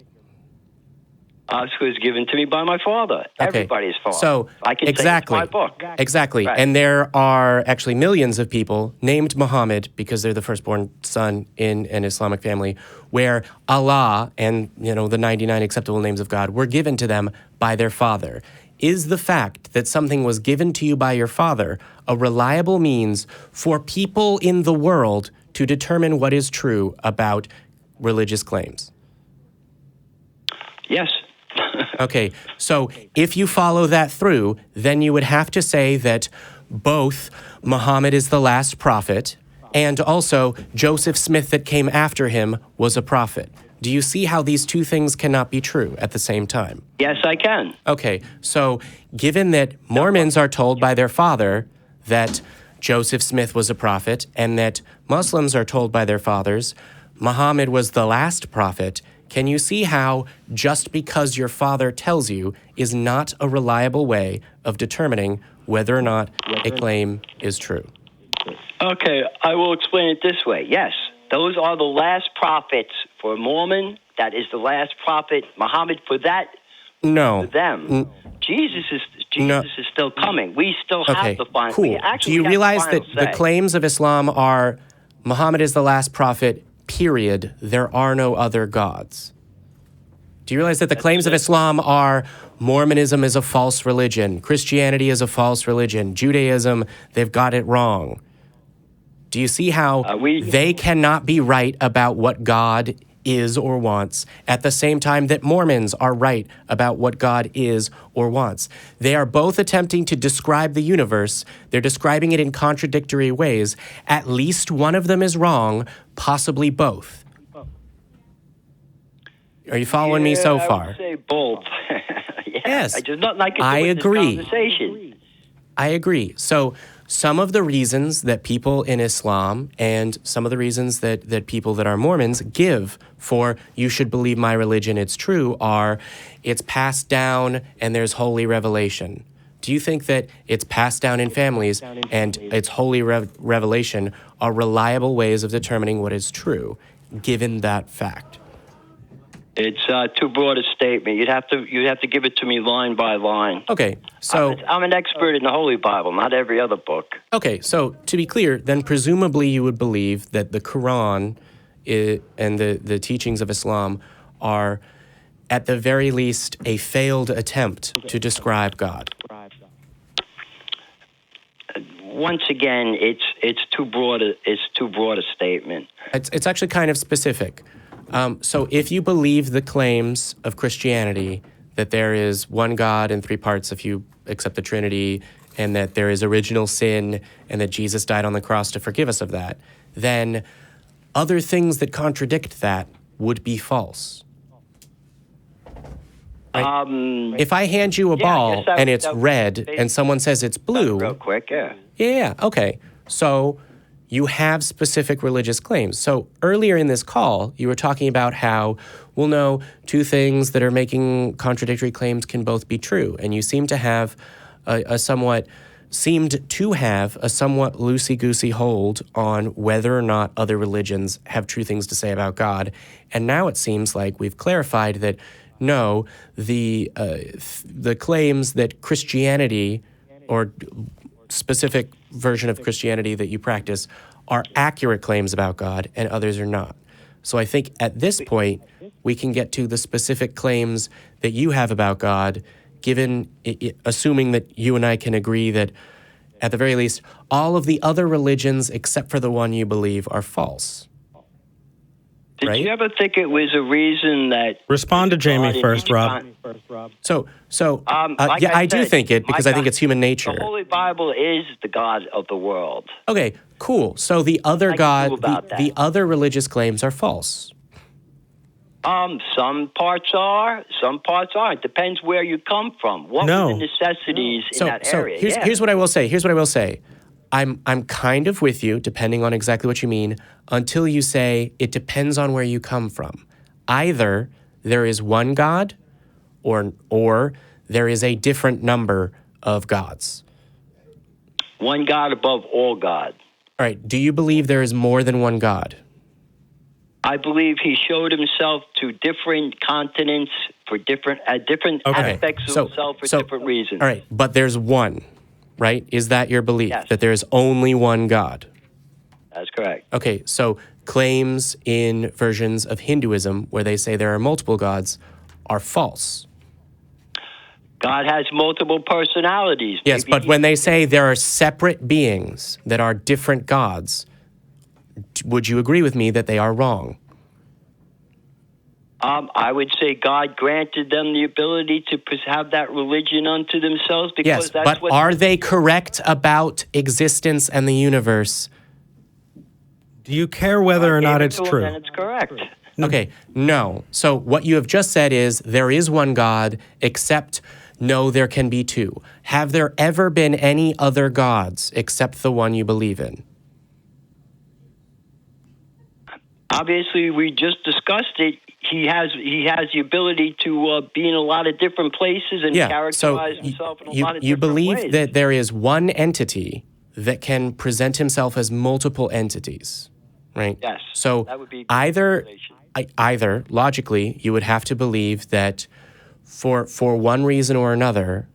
Speaker 5: It was given to me by my father.
Speaker 2: Okay.
Speaker 5: Everybody's father.
Speaker 2: So
Speaker 5: I can
Speaker 2: exactly,
Speaker 5: say it's my book.
Speaker 2: Exactly.
Speaker 5: Right.
Speaker 2: And there are actually millions of people named Muhammad because they're the firstborn son in an Islamic family where Allah and, the 99 acceptable names of God were given to them by their father. Is the fact that something was given to you by your father a reliable means for people in the world to determine what is true about religious claims?
Speaker 5: Yes.
Speaker 2: Okay, so if you follow that through, then you would have to say that both Muhammad is the last prophet and also Joseph Smith that came after him was a prophet. Do you see how these two things cannot be true at the same time?
Speaker 5: Yes, I can.
Speaker 2: Okay, so given that Mormons are told by their father that Joseph Smith was a prophet and that Muslims are told by their fathers Muhammad was the last prophet, can you see how just because your father tells you is not a reliable way of determining whether or not a claim is true?
Speaker 5: Okay, I will explain it this way. Yes, those are the last prophets for Mormon. That is the last prophet. Muhammad for that.
Speaker 2: No.
Speaker 5: For them. Jesus is still coming. We still have the final.
Speaker 2: Cool. Do you realize that the claims of Islam are Muhammad is the last prophet, period, there are no other gods? Do you realize that the claims of Islam are Mormonism is a false religion, Christianity is a false religion, Judaism, they've got it wrong? Do you see how they cannot be right about what God is or wants at the same time that Mormons are right about what God is or wants? They are both attempting to describe the universe. They're describing it in contradictory ways. At least one of them is wrong, possibly both. Are you following me so far?
Speaker 5: I would say both.
Speaker 2: Yes.
Speaker 5: There's nothing I can do
Speaker 2: I
Speaker 5: with
Speaker 2: agree.
Speaker 5: this conversation.
Speaker 2: I agree. So some of the reasons that people in Islam and some of the reasons that people that are Mormons give for you should believe my religion, it's true, are it's passed down and there's holy revelation. Do you think that it's passed down in families and it's holy revelation are reliable ways of determining what is true, given that fact?
Speaker 5: It's too broad a statement. You'd have to give it to me line by line.
Speaker 2: Okay, so
Speaker 5: I'm an expert in the Holy Bible, not every other book.
Speaker 2: Okay, so to be clear, then presumably you would believe that the Quran and the teachings of Islam are at the very least, a failed attempt to describe God?
Speaker 5: Once again, it's too broad a statement.
Speaker 2: It's actually kind of specific. So if you believe the claims of Christianity that there is one God in three parts if you accept the Trinity, and that there is original sin, and that Jesus died on the cross to forgive us of that, then other things that contradict that would be false. Right? If I hand you a ball and it's red and someone says it's blue.
Speaker 5: Real quick, yeah.
Speaker 2: Yeah, okay. So you have specific religious claims. So earlier in this call, you were talking about how, well, no, two things that are making contradictory claims can both be true. And you seem to have a somewhat loosey-goosey hold on whether or not other religions have true things to say about God. And now it seems like we've clarified that no, the claims that Christianity or specific version of Christianity that you practice are accurate claims about God and others are not. So I think at this point, we can get to the specific claims that you have about God, assuming that you and I can agree that at the very least, all of the other religions except for the one you believe are false.
Speaker 5: Did you ever think it was a reason that...
Speaker 1: Respond to Jamie first, Rob.
Speaker 2: I do think it because I think it's human nature.
Speaker 5: The Holy Bible is the God of the world.
Speaker 2: Okay, cool. So the other the other religious claims are false.
Speaker 5: Some parts are, some parts aren't. Depends where you come from. What are the necessities in that area?
Speaker 2: Here's what I will say. I'm kind of with you, depending on exactly what you mean, until you say it depends on where you come from. Either there is one God, or there is a different number of gods.
Speaker 5: One God above all God.
Speaker 2: All right. Do you believe there is more than one God?
Speaker 5: I believe he showed himself to different continents for different aspects of himself for different reasons.
Speaker 2: All right, but there's one. Right? Is that your belief, that there is only one God?
Speaker 5: That's correct.
Speaker 2: Okay, so claims in versions of Hinduism where they say there are multiple gods are false.
Speaker 5: God has multiple personalities.
Speaker 2: Yes, but when they say there are separate beings that are different gods, would you agree with me that they are wrong?
Speaker 5: I would say God granted them the ability to have that religion unto themselves because
Speaker 2: are they correct about existence and the universe?
Speaker 1: Do you care whether or not it's true?
Speaker 5: Then it's correct.
Speaker 2: Okay, no. So what you have just said is there is one God, except no, there can be two. Have there ever been any other gods except the one you believe in?
Speaker 5: Obviously, we just discussed it. He has the ability to be in a lot of different places and characterize himself in a lot of different ways.
Speaker 2: You believe that there is one entity that can present himself as multiple entities, right?
Speaker 5: Yes.
Speaker 2: So
Speaker 5: that would be
Speaker 2: either logically you would have to believe that for one reason or another,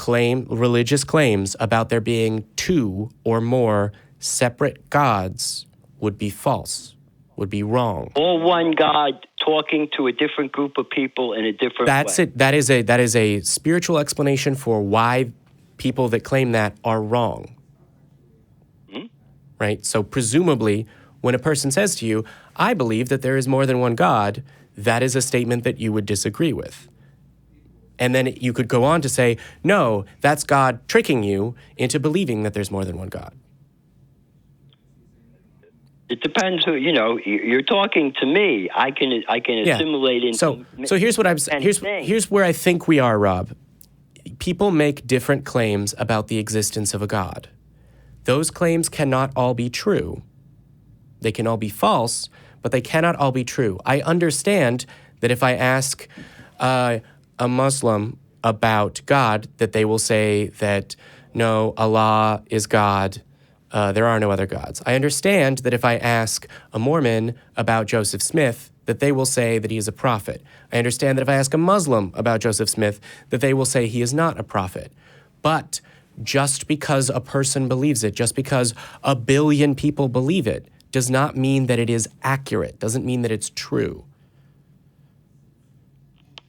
Speaker 2: religious claims about there being two or more separate gods would be false, would be wrong.
Speaker 5: Or one God talking to a different group of people in a different way.
Speaker 2: That is a spiritual explanation for why people that claim that are wrong. Mm-hmm. Right? So presumably, when a person says to you, I believe that there is more than one God, that is a statement that you would disagree with. And then you could go on to say, no, that's God tricking you into believing that there's more than one God.
Speaker 5: It depends who, you're talking to me. I can assimilate into.
Speaker 2: So here's what here's where I think we are, Rob. People make different claims about the existence of a God. Those claims cannot all be true. They can all be false, but they cannot all be true. I understand that if I ask a Muslim about God, that they will say that, no, Allah is God. There are no other gods. I understand that if I ask a Mormon about Joseph Smith, that they will say that he is a prophet. I understand that if I ask a Muslim about Joseph Smith, that they will say he is not a prophet. But just because a person believes it, just because a billion people believe it, does not mean that it is accurate, doesn't mean that it's true.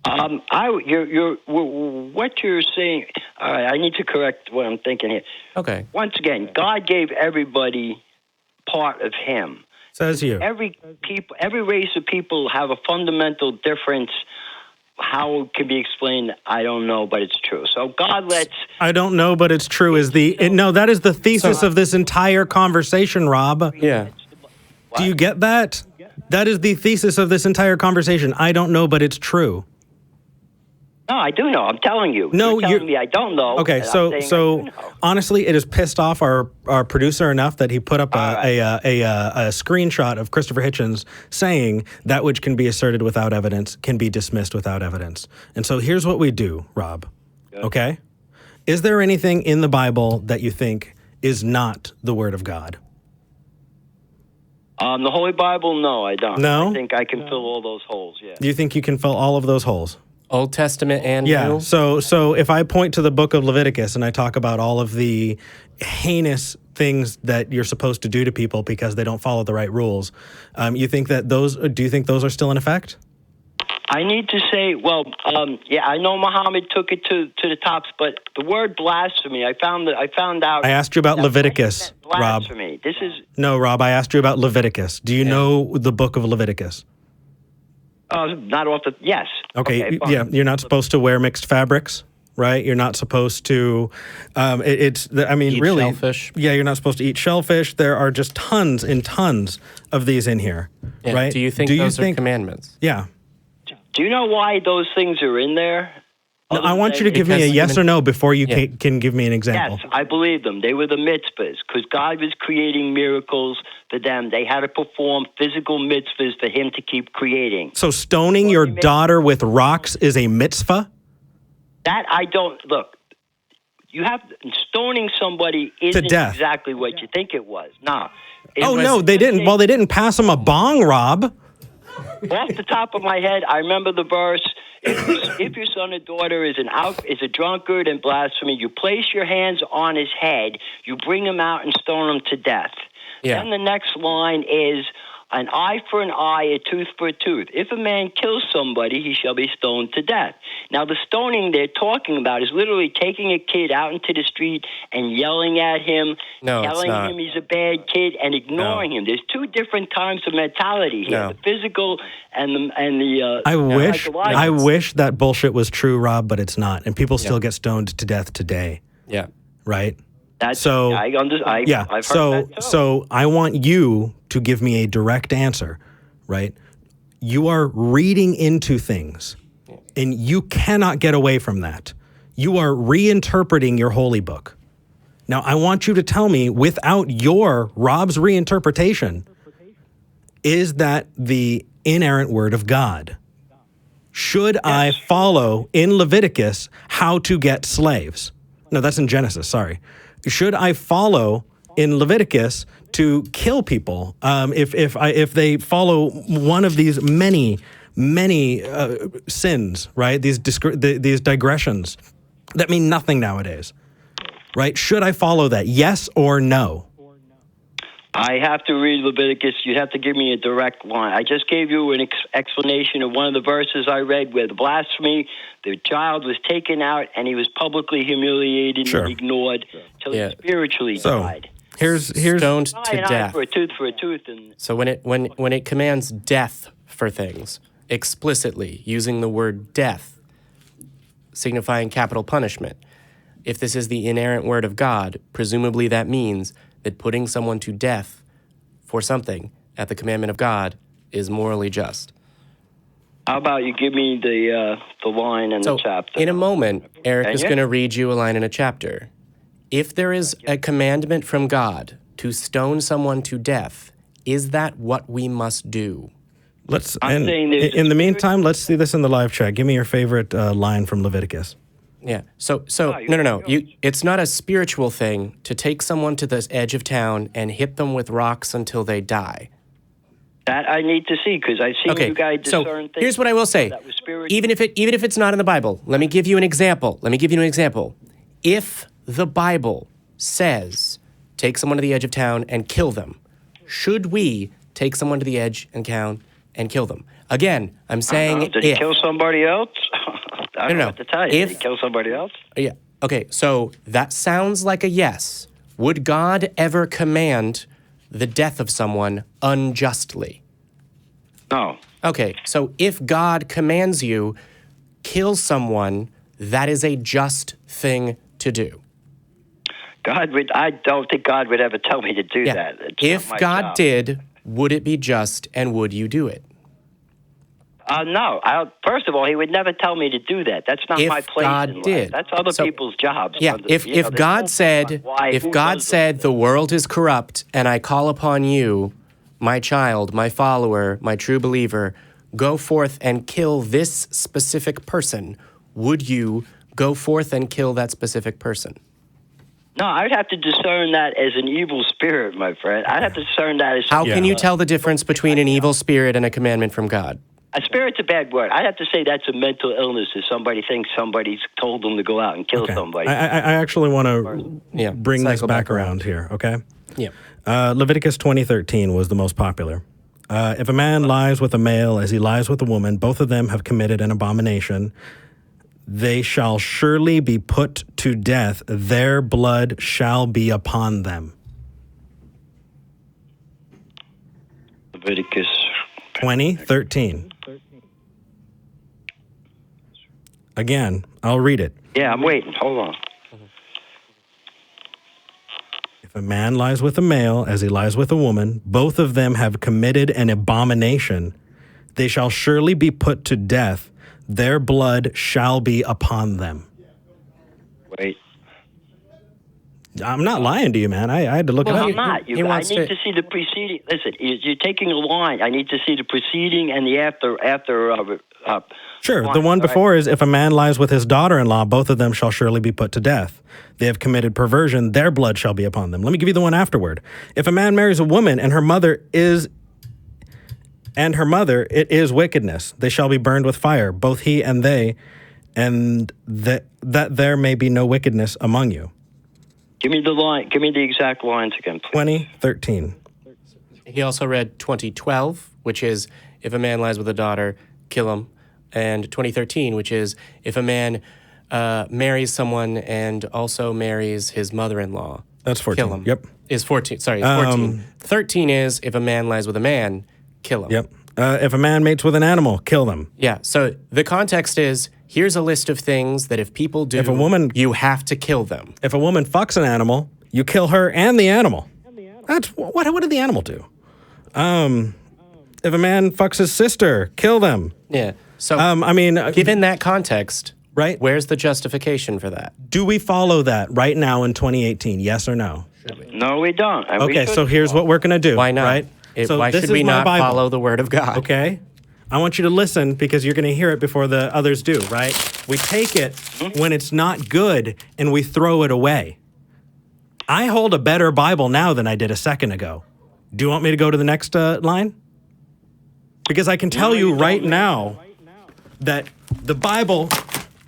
Speaker 5: What you're saying. All right, I need to correct what I'm thinking here.
Speaker 2: Okay.
Speaker 5: Once again, God gave everybody part of Him.
Speaker 1: Says you.
Speaker 5: Every race of people have a fundamental difference. How it can be explained, I don't know, but it's true. So God lets.
Speaker 1: I don't know, but it's true. That is the thesis of this entire conversation, Rob.
Speaker 2: Yeah.
Speaker 1: Do you get that? That is the thesis of this entire conversation. I don't know, but it's true.
Speaker 5: No, I do know. I'm telling you.
Speaker 1: No,
Speaker 5: you're telling me I don't know.
Speaker 1: Okay, so honestly, it has pissed off our producer enough that he put up a screenshot of Christopher Hitchens saying that which can be asserted without evidence can be dismissed without evidence. And so here's what we do, Rob. Good. Okay? Is there anything in the Bible that you think is not the Word of God?
Speaker 5: The Holy Bible, no, I don't.
Speaker 1: No?
Speaker 5: I think I can fill all those holes, yeah.
Speaker 1: Do you think you can fill all of those holes?
Speaker 2: Old Testament and
Speaker 1: yeah.
Speaker 2: New?
Speaker 1: So if I point to the book of Leviticus and I talk about all of the heinous things that you're supposed to do to people because they don't follow the right rules, do you think those are still in effect?
Speaker 5: I need to say, I know Muhammad took it to the tops, but the word blasphemy, I found out.
Speaker 1: I asked you about Leviticus, Rob.
Speaker 5: Blasphemy.
Speaker 1: No, Rob, I asked you about Leviticus. Do you know the book of Leviticus?
Speaker 5: Not off the, yes.
Speaker 1: Okay, yeah, you're not supposed to wear mixed fabrics, right? You're not supposed to, eat
Speaker 2: shellfish.
Speaker 1: Yeah, you're not supposed to eat shellfish. There are just tons and tons of these in here, right?
Speaker 2: Do you think those are commandments?
Speaker 1: Yeah.
Speaker 5: Do you know why those things are in there?
Speaker 1: No, I want you to give me a yes or no before you can give me an example.
Speaker 5: Yes, I believe them. They were the mitzvahs because God was creating miracles for them. They had to perform physical mitzvahs for Him to keep creating.
Speaker 1: So stoning your daughter with rocks is a mitzvah?
Speaker 5: That I don't look. You have stoning somebody isn't exactly what you think it was. No.
Speaker 1: They didn't. Well, they didn't pass him a bong, Rob.
Speaker 5: Off the top of my head, I remember the verse. If your son or daughter is a drunkard and blasphemy, you place your hands on his head, you bring him out and stone him to death.
Speaker 2: Yeah.
Speaker 5: Then the next line is an eye for an eye, a tooth for a tooth. If a man kills somebody, he shall be stoned to death. Now, the stoning they're talking about is literally taking a kid out into the street and yelling at him, telling him he's a bad kid, and ignoring him. There's two different kinds of mentality here: the physical and the.
Speaker 1: I wish that bullshit was true, Rob, but it's not, and people still get stoned to death today.
Speaker 2: Yeah.
Speaker 1: Right.
Speaker 5: I've heard that too.
Speaker 1: So I want you to give me a direct answer, right? You are reading into things, and you cannot get away from that. You are reinterpreting your holy book. Now, I want you to tell me, without Rob's reinterpretation, is that the inerrant word of God? Should I follow in Leviticus how to get slaves? No, that's in Genesis, sorry. Should I follow in Leviticus to kill people if they follow one of these many sins, right? These digressions that mean nothing nowadays, right? Should I follow that? Yes or no?
Speaker 5: I have to read Leviticus. You have to give me a direct line. I just gave you an explanation of one of the verses I read where the blasphemy, the child was taken out and he was publicly humiliated and ignored till he spiritually died.
Speaker 1: Here's
Speaker 2: stoned to death.
Speaker 5: For a tooth.
Speaker 2: So when it commands death for things explicitly, using the word death, signifying capital punishment, if this is the inerrant word of God, presumably that means that putting someone to death for something at the commandment of God is morally just.
Speaker 5: How about you give me the line and the chapter?
Speaker 2: In a moment, Eric is going to read you a line in a chapter. If there is a commandment from God to stone someone to death, is that what we must do?
Speaker 1: In the meantime, let's see this in the live chat. Give me your favorite line from Leviticus.
Speaker 2: Yeah. So no. It's not a spiritual thing to take someone to the edge of town and hit them with rocks until they die.
Speaker 5: That I need to see because I've seen you guys discern things.
Speaker 2: Here's what I will say. Even if it's not in the Bible, let me give you an example. If the Bible says take someone to the edge of town and kill them, should we take someone to the edge of town and kill them. Again, I'm saying
Speaker 5: did he kill somebody else? I don't know what to tell you. Did he kill somebody else?
Speaker 2: Yeah. Okay, so that sounds like a yes. Would God ever command the death of someone unjustly?
Speaker 5: No.
Speaker 2: Okay, so if God commands you, kill someone, that is a just thing to do.
Speaker 5: I don't think God would ever tell me to do that.
Speaker 2: If God did, would it be just, and would you do it?
Speaker 5: No. First of all, he would never tell me to do that. That's not my place in life. That's other people's jobs.
Speaker 2: Yeah, if God said, the world is corrupt, and I call upon you, my child, my follower, my true believer, go forth and kill this specific person, would you go forth and kill that specific person?
Speaker 5: No, I'd have to discern that as an evil spirit, my friend. I'd have to discern that as...
Speaker 2: How can you tell the difference between an evil spirit and a commandment from God?
Speaker 5: A spirit's a bad word. I'd have to say that's a mental illness if somebody thinks somebody's told them to go out and kill somebody.
Speaker 1: I actually want to bring this back around here, okay?
Speaker 2: Yeah.
Speaker 1: Leviticus 20:13 was the most popular. If a man lies with a male as he lies with a woman, both of them have committed an abomination. They shall surely be put to death. Their blood shall be upon them.
Speaker 5: Leviticus
Speaker 1: 20:13. Again, I'll read it.
Speaker 5: Yeah, I'm waiting. Hold on.
Speaker 1: If a man lies with a male as he lies with a woman, both of them have committed an abomination. They shall surely be put to death. Their blood shall be upon them.
Speaker 5: Wait.
Speaker 1: I'm not lying to you, man. I had to look it up.
Speaker 5: I'm not. I need to see the preceding. Listen, you're taking a line. I need to see the preceding and the after.
Speaker 1: Sure. The one before is, if a man lies with his daughter-in-law, both of them shall surely be put to death. They have committed perversion. Their blood shall be upon them. Let me give you the one afterward. If a man marries a woman and her mother, it is wickedness. They shall be burned with fire, both he and they, and that there may be no wickedness among you.
Speaker 5: Give me the line. Give me the exact lines again, please.
Speaker 1: 20:13.
Speaker 2: He also read 20:12, which is, if a man lies with a daughter, kill him. And 20:13, which is, if a man marries someone and also marries his mother-in-law,
Speaker 1: that's 14.
Speaker 2: Kill him.
Speaker 1: Yep.
Speaker 2: Is 14. Sorry, it's 14. 13 is, if a man lies with a man, kill him.
Speaker 1: Yep. If a man mates with an animal, kill them.
Speaker 2: Yeah. So the context is, here's a list of things that if people do, you have to kill them.
Speaker 1: If a woman fucks an animal, you kill her and the animal. That's what did the animal do? If a man fucks his sister, kill them.
Speaker 2: Yeah. So, given that context,
Speaker 1: right?
Speaker 2: Where's the justification for that?
Speaker 1: Do we follow that right now in 2018? Yes or no?
Speaker 5: No, we don't.
Speaker 1: Okay, so here's what we're going to do.
Speaker 2: Why not?
Speaker 1: Right?
Speaker 2: Why should we not follow the word of God?
Speaker 1: Okay. I want you to listen because you're going to hear it before the others do, right? We take it when it's not good and we throw it away. I hold a better Bible now than I did a second ago. Do you want me to go to the next line? Because I can tell you right now that the Bible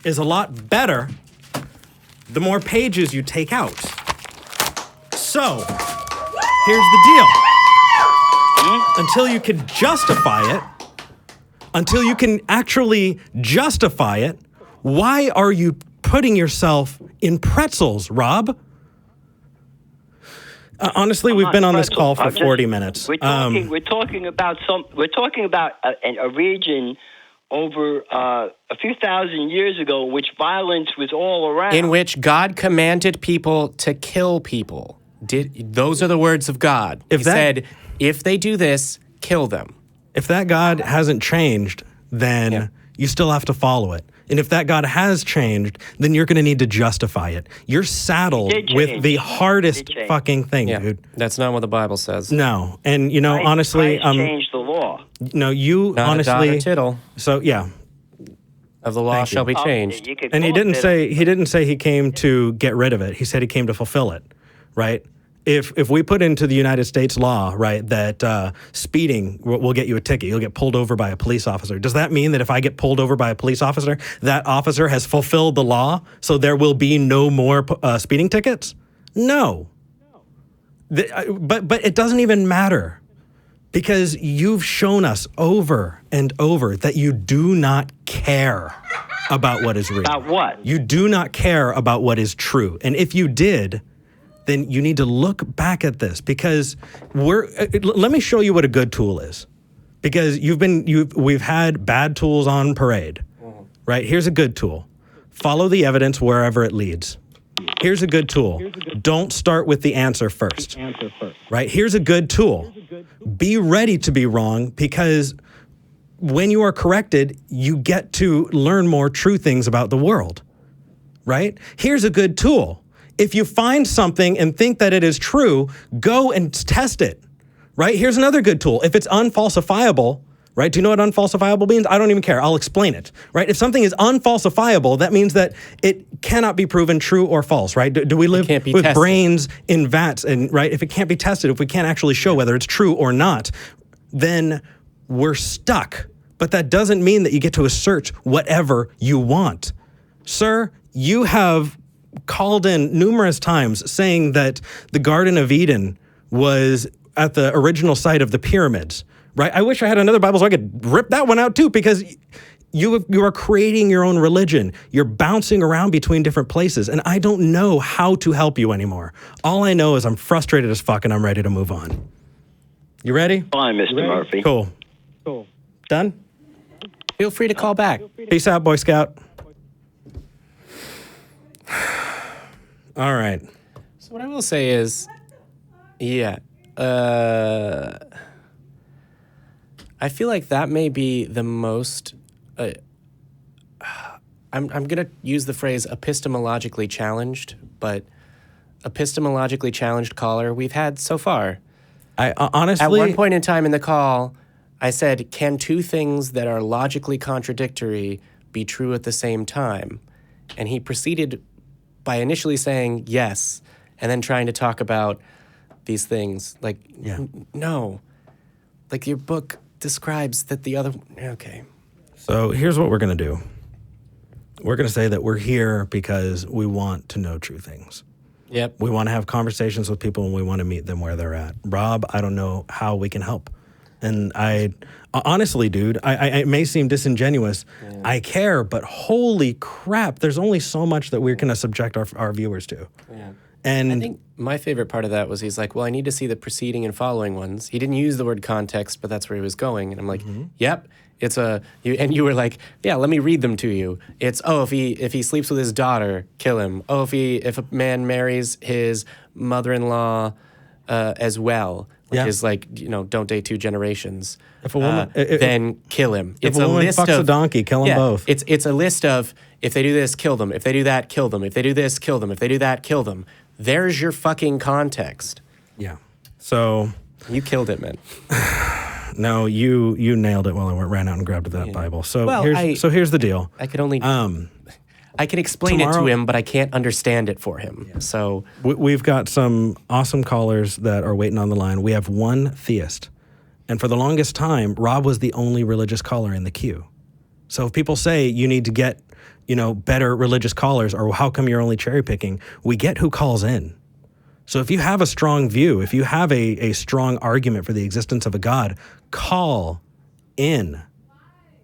Speaker 1: is a lot better the more pages you take out. So, here's the deal. Until you can justify it, until you can actually justify it, why are you putting yourself in pretzels, Rob? Honestly, we've been on this call for 40 minutes.
Speaker 5: We're talking about a region over a few thousand years ago in which violence was all around.
Speaker 2: In which God commanded people to kill people. Those are the words of God. He said, if they do this, kill them.
Speaker 1: If that God hasn't changed, then you still have to follow it. And if that God has changed, then you're going to need to justify it. You're saddled with the hardest fucking thing, dude.
Speaker 2: That's not what the Bible says.
Speaker 1: No. And, honestly...
Speaker 5: Christ changed the law.
Speaker 1: No, you
Speaker 2: not
Speaker 1: honestly...
Speaker 2: Not a dot or tittle.
Speaker 1: So, yeah.
Speaker 2: Of the law shall be changed.
Speaker 1: And he didn't say he came to get rid of it. He said he came to fulfill it, right? If we put into the United States law, right, that speeding will get you a ticket, you'll get pulled over by a police officer. Does that mean that if I get pulled over by a police officer, that officer has fulfilled the law, so there will be no more speeding tickets? No. But it doesn't even matter. Because you've shown us over and over that you do not care about what is real.
Speaker 5: About what?
Speaker 1: You do not care about what is true. And if you did, then you need to look back at this, because let me show you what a good tool is. Because we've had bad tools on parade, right? Here's a good tool. Follow the evidence wherever it leads. Here's a good tool. Don't start with the answer first. Right? Here's a good tool. Be ready to be wrong, because when you are corrected, you get to learn more true things about the world. Right? Here's a good tool. If you find something and think that it is true, go and test it. Right? Here's another good tool. If it's unfalsifiable, right? Do you know what unfalsifiable means? I don't even care. I'll explain it, right? If something is unfalsifiable, that means that it cannot be proven true or false, right? Do we live with tested. Brains in vats, and right? If it can't be tested, if we can't actually show whether it's true or not, then we're stuck. But that doesn't mean that you get to assert whatever you want. Sir, you have called in numerous times saying that the Garden of Eden was at the original site of the pyramids, right? I wish I had another Bible so I could rip that one out too, because you are creating your own religion. You're bouncing around between different places, and I don't know how to help you anymore. All I know is I'm frustrated as fuck, and I'm ready to move on. You ready?
Speaker 5: Fine, Mr. Murphy.
Speaker 1: Cool. Done?
Speaker 2: Feel free to call back.
Speaker 1: Peace out, Boy Scout. All right.
Speaker 2: So what I will say is, yeah, I feel like that may be the most, I'm going to use the phrase epistemologically challenged, but epistemologically challenged caller we've had so far.
Speaker 1: I honestly...
Speaker 2: At one point in time in the call, I said, can two things that are logically contradictory be true at the same time? And he proceeded by initially saying yes, and then trying to talk about these things. Like, no. Like, your book describes that the other... Okay.
Speaker 1: So here's what we're going to do. We're going to say that we're here because we want to know true things.
Speaker 2: Yep.
Speaker 1: We want to have conversations with people, and we want to meet them where they're at. Rob, I don't know how we can help. And I... Honestly, dude, it may seem disingenuous. Yeah. I care, but holy crap, there's only so much that we're going to subject our viewers to. Yeah. And
Speaker 2: I think my favorite part of that was he's like, well, I need to see the preceding and following ones. He didn't use the word context, but that's where he was going. And I'm like, yep, it's and you were like, yeah, let me read them to you. It's, if he sleeps with his daughter, kill him. If a man marries his mother-in-law as well, which is like, don't date two generations.
Speaker 1: If a woman,
Speaker 2: then kill him.
Speaker 1: If a woman fucks a donkey, kill them both.
Speaker 2: It's a list of, if they do this, kill them. If they do that, kill them. If they do this, kill them. If they do that, kill them. There's your fucking context.
Speaker 1: Yeah. So
Speaker 2: you killed it, man.
Speaker 1: No, you nailed it while I ran out and grabbed that Bible. So here's the deal.
Speaker 2: I could only I can explain it to him, but I can't understand it for him. Yeah. So
Speaker 1: we've got some awesome callers that are waiting on the line. We have one theist. And for the longest time, Rob was the only religious caller in the queue. So if people say you need to get, better religious callers, or how come you're only cherry picking, we get who calls in. So if you have a strong view, if you have a strong argument for the existence of a God, call in.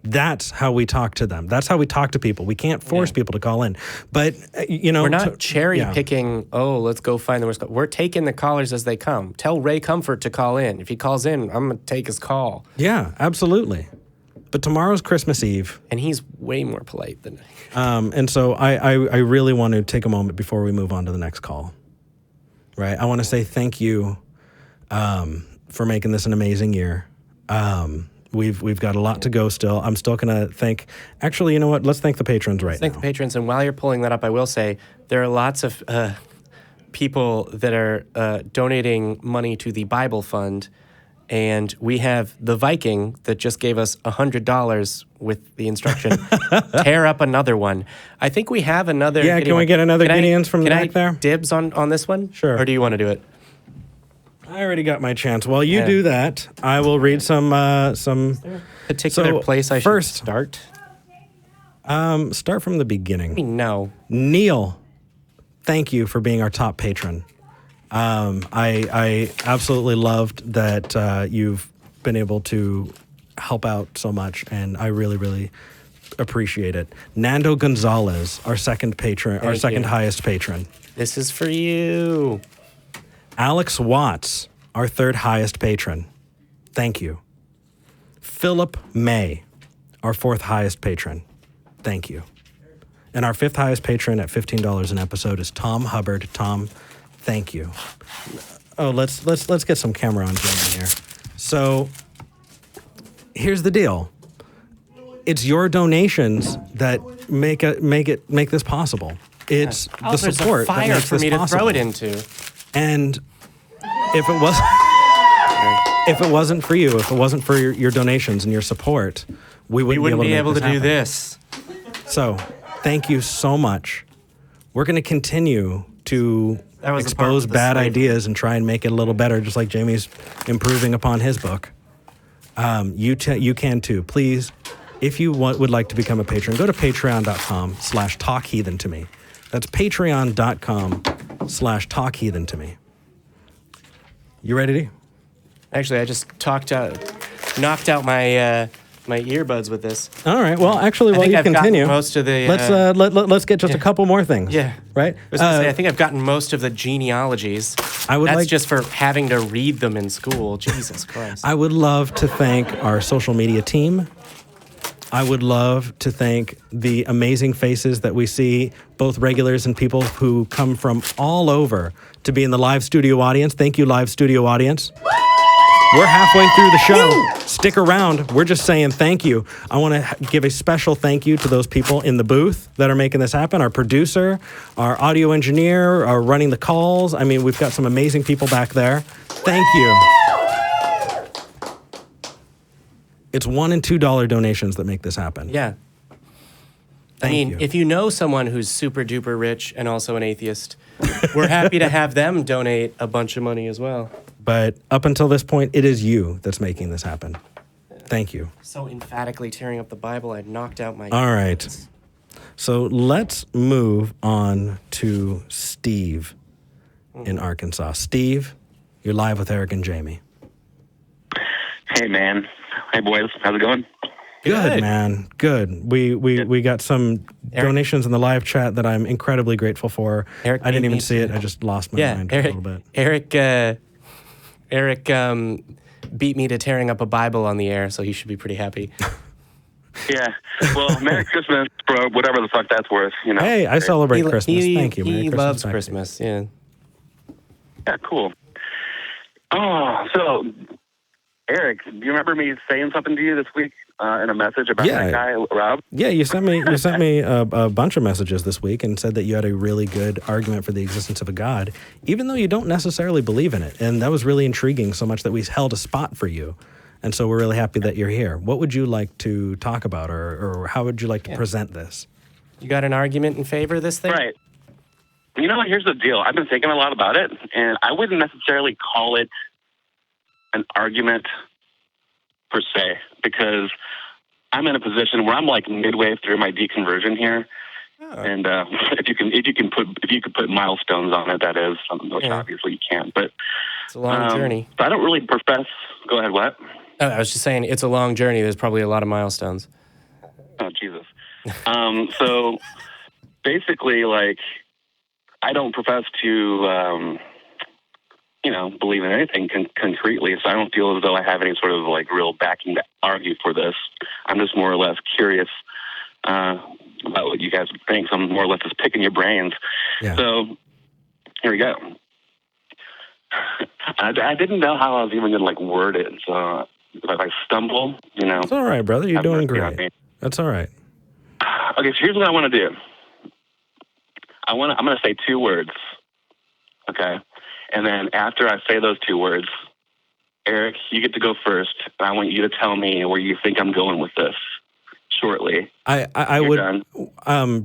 Speaker 1: That's how we talk to them. That's how we talk to people. We can't force people to call in. But,
Speaker 2: we're not cherry picking, let's go find the worst. We're taking the callers as they come. Tell Ray Comfort to call in. If he calls in, I'm going to take his call.
Speaker 1: Yeah, absolutely. But tomorrow's Christmas Eve.
Speaker 2: And he's way more polite than
Speaker 1: and so I really want to take a moment before we move on to the next call. Right? I want to say thank you for making this an amazing year. We've got a lot to go still. I'm still going to thank... Actually, you know what? Let's thank the patrons right now.
Speaker 2: Thank the patrons. And while you're pulling that up, I will say there are lots of people that are donating money to the Bible Fund. And we have the Viking that just gave us $100 with the instruction, tear up another one. I think we have another...
Speaker 1: Yeah, can we get another Gideon's from the back there?
Speaker 2: Dibs on this one?
Speaker 1: Sure.
Speaker 2: Or do you want to do it?
Speaker 1: I already got my chance. While you do that, I will read some
Speaker 2: particular place I should start.
Speaker 1: Start from the beginning.
Speaker 2: No.
Speaker 1: Neil, thank you for being our top patron. I absolutely loved that you've been able to help out so much, and I really, really appreciate it. Nando Gonzalez, our second patron, our second highest patron.
Speaker 2: This is for you.
Speaker 1: Alex Watts, our third highest patron. Thank you. Philip May, our fourth highest patron. Thank you. And our fifth highest patron at $15 an episode is Tom Hubbard. Tom, thank you. Oh, let's get some camera on Jamie here. So here's the deal. It's your donations that make this possible. It's the support that makes
Speaker 2: for
Speaker 1: this
Speaker 2: me to
Speaker 1: possible.
Speaker 2: throw it into.
Speaker 1: And if it wasn't for you, if it wasn't for your donations and your support, we wouldn't be able to do
Speaker 2: this.
Speaker 1: So, thank you so much. We're going to continue to expose bad ideas and try and make it a little better, just like Jamie's improving upon his book. You can too. Please, if you would like to become a patron, go to patreon.com/talkheathen to me. That's patreon.com/talkheathen to me. You ready?
Speaker 2: Actually, I just knocked out my my earbuds with this.
Speaker 1: All right. Well, actually, while you continue,
Speaker 2: most of the
Speaker 1: let's get just a couple more things.
Speaker 2: Yeah.
Speaker 1: Right.
Speaker 2: I think I've gotten most of the genealogies. That's just for having to read them in school. Jesus Christ.
Speaker 1: I would love to thank our social media team. I would love to thank the amazing faces that we see, both regulars and people who come from all over to be in the live studio audience. Thank you, live studio audience. We're halfway through the show. Stick around. We're just saying thank you. I want to give a special thank you to those people in the booth that are making this happen. Our producer, our audio engineer, our running the calls. I mean, we've got some amazing people back there. Thank you. It's $1 and $2 donations that make this happen.
Speaker 2: Yeah.
Speaker 1: Thank you.
Speaker 2: If you know someone who's super duper rich and also an atheist, we're happy to have them donate a bunch of money as well.
Speaker 1: But up until this point, it is you that's making this happen. Thank you.
Speaker 2: So emphatically tearing up the Bible, I knocked out my...
Speaker 1: All right. So let's move on to Steve in Arkansas. Steve, you're live with Eric and Jamie.
Speaker 6: Hey, man. Hey, boys. How's it going?
Speaker 1: Good, man. Good. We got some donations in the live chat that I'm incredibly grateful for.
Speaker 2: Eric,
Speaker 1: I didn't even see it. I just lost my mind a little bit.
Speaker 2: Eric beat me to tearing up a Bible on the air, so he should be pretty happy.
Speaker 6: Yeah. Well, Merry Christmas, bro. Whatever the fuck that's worth. You know.
Speaker 1: Hey, I celebrate Christmas. Thank you.
Speaker 2: He loves Christmas. Yeah.
Speaker 6: Yeah. Cool. Oh, so Eric, do you remember me saying something to you this week in a message about that guy, Rob?
Speaker 1: Yeah, you sent me a bunch of messages this week and said that you had a really good argument for the existence of a God, even though you don't necessarily believe in it. And that was really intriguing, so much that we held a spot for you. And so we're really happy that you're here. What would you like to talk about, or how would you like to present this?
Speaker 2: You got an argument in favor of this thing?
Speaker 6: Right. You know, here's the deal. I've been thinking a lot about it, and I wouldn't necessarily call it an argument per se, because I'm in a position where I'm like midway through my deconversion here. Oh. And if you could put milestones on it, that is, which obviously you can't. But
Speaker 2: it's a long journey.
Speaker 6: So I don't really profess. Go ahead. What?
Speaker 2: Oh, I was just saying, it's a long journey. There's probably a lot of milestones.
Speaker 6: Oh, Jesus. So basically, like, I don't profess to, believe in anything concretely, so I don't feel as though I have any sort of, like, real backing to argue for this. I'm just more or less curious about what you guys think, so I'm more or less just picking your brains. Yeah. So, here we go. I didn't know how I was even going to, like, word it, so if I stumble,
Speaker 1: It's all right, brother. You're doing great. That's all right.
Speaker 6: Okay, so here's what I want to do. I'm going to say 2 words, okay? And then after I say those 2 words, Eric, you get to go first, and I want you to tell me where you think I'm going with this shortly.
Speaker 1: I would,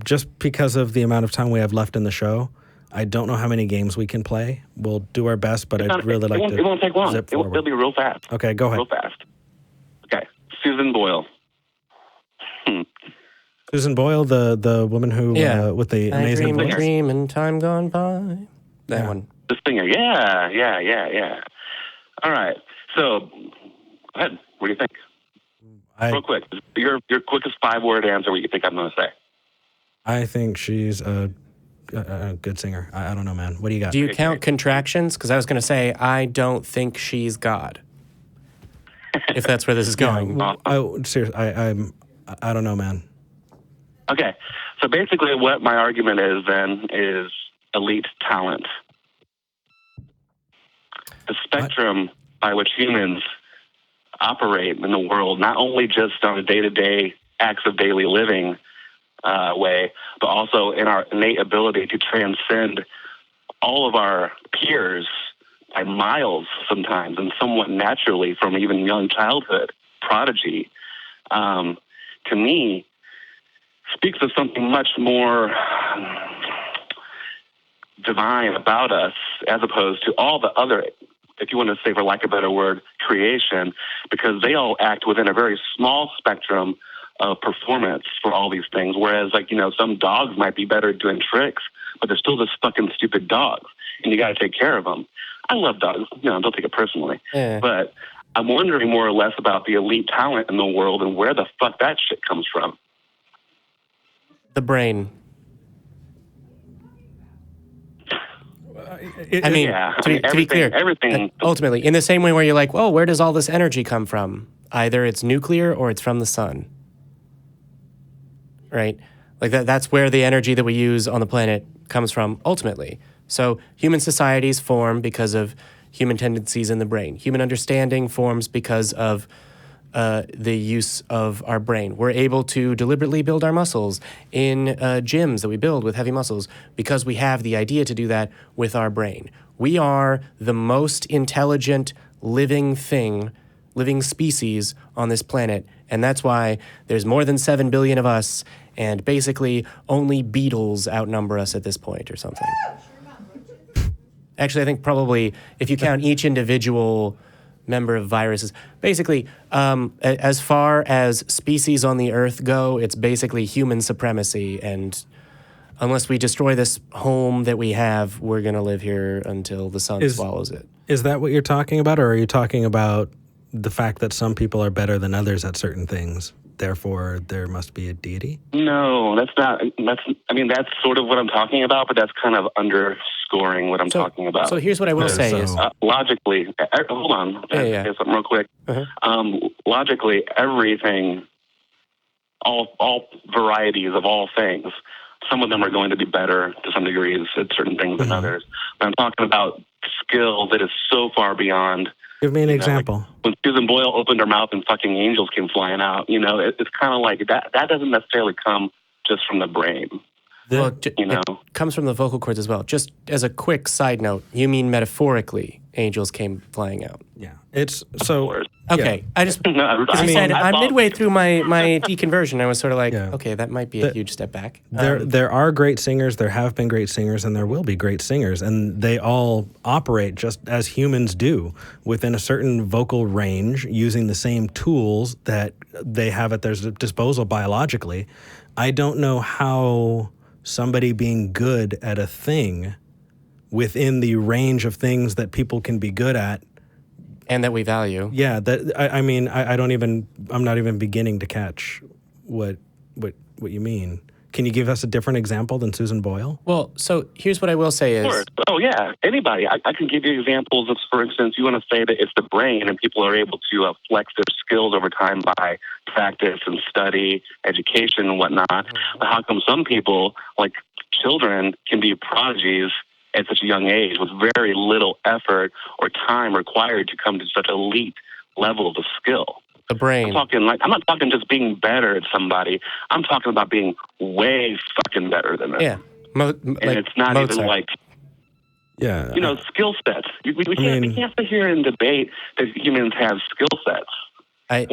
Speaker 1: just because of the amount of time we have left in the show, I don't know how many games we can play. We'll do our best, but I'd really like to.
Speaker 6: It won't take long. It'll be real fast.
Speaker 1: Okay, go ahead.
Speaker 6: Real fast. Okay, Susan Boyle.
Speaker 1: Susan Boyle, the woman who with the amazing voice.
Speaker 2: Dream and time gone by. That one.
Speaker 6: The singer. Yeah. All right. So ahead. What do you think? Real quick. Your quickest 5-word answer, what you think I'm going to say.
Speaker 1: I think she's a good singer. I don't know, man. What do you got?
Speaker 2: Do you count contractions? Because I was going to say, I don't think she's God. If that's where this is going.
Speaker 1: Seriously, I don't know, man.
Speaker 6: Okay. So basically what my argument is then is elite talent. The spectrum by which humans operate in the world, not only just on a day-to-day acts of daily living way, but also in our innate ability to transcend all of our peers by miles sometimes, and somewhat naturally from even young childhood, prodigy, to me, speaks of something much more divine about us as opposed to all the other, if you want to say, for lack of a better word, creation, because they all act within a very small spectrum of performance for all these things. Whereas, like, you know, some dogs might be better at doing tricks, but they're still just fucking stupid dogs, and you got to take care of them. I love dogs, you know, don't take it personally. Yeah. But I'm wondering more or less about the elite talent in the world and where the fuck that shit comes from.
Speaker 2: The brain. I mean, to be clear,
Speaker 6: everything.
Speaker 2: Ultimately, in the same way where you're like, well, where does all this energy come from? Either it's nuclear or it's from the sun. Right? Like that's where the energy that we use on the planet comes from ultimately. So human societies form because of human tendencies in the brain. Human understanding forms because of the use of our brain. We're able to deliberately build our muscles in gyms that we build with heavy muscles because we have the idea to do that with our brain. We are the most intelligent living species on this planet, and that's why there's more than 7 billion of us, and basically only beetles outnumber us at this point or something. Actually, I think probably if you count each individual member of viruses, basically, as far as species on the Earth go, it's basically human supremacy. And unless we destroy this home that we have, we're going to live here until the sun swallows it.
Speaker 1: Is that what you're talking about? Or are you talking about the fact that some people are better than others at certain things? Therefore, there must be a deity?
Speaker 6: No, that's not. That's sort of what I'm talking about, but that's kind of underscoring what I'm talking about.
Speaker 2: So here's what I will say is...
Speaker 6: logically, hold on. Say something real quick. Logically, everything, all varieties of all things, some of them are going to be better to some degrees at certain things than others. But I'm talking about skill that is so far beyond...
Speaker 1: Give me an example.
Speaker 6: Like when Susan Boyle opened her mouth and fucking angels came flying out, you know, it's kind of like that doesn't necessarily come just from the brain.
Speaker 2: It comes from the vocal cords as well. Just as a quick side note, you mean metaphorically angels came flying out?
Speaker 1: Yeah. It's so...
Speaker 2: Okay. Yeah. I'm midway through my deconversion. I was sort of like, okay, that might be a huge step back.
Speaker 1: There are great singers, there have been great singers, and there will be great singers, and they all operate just as humans do within a certain vocal range using the same tools that they have at their disposal biologically. I don't know how somebody being good at a thing within the range of things that people can be good at
Speaker 2: and that we value.
Speaker 1: Yeah, I'm not even beginning to catch what you mean. Can you give us a different example than Susan Boyle?
Speaker 2: Well, so here's what I will say is...
Speaker 6: Oh, yeah, anybody. I can give you examples of, for instance, you want to say that it's the brain and people are able to flex their skills over time by practice and study, education and whatnot. But how come some people, like children, can be prodigies at such a young age with very little effort or time required to come to such elite levels of skill?
Speaker 2: The brain.
Speaker 6: I'm not talking just being better at somebody. I'm talking about being way fucking better than them.
Speaker 2: Yeah.
Speaker 6: And it's not Mozart. Even like, skill sets. We can't sit here and debate that humans have skill sets.
Speaker 1: I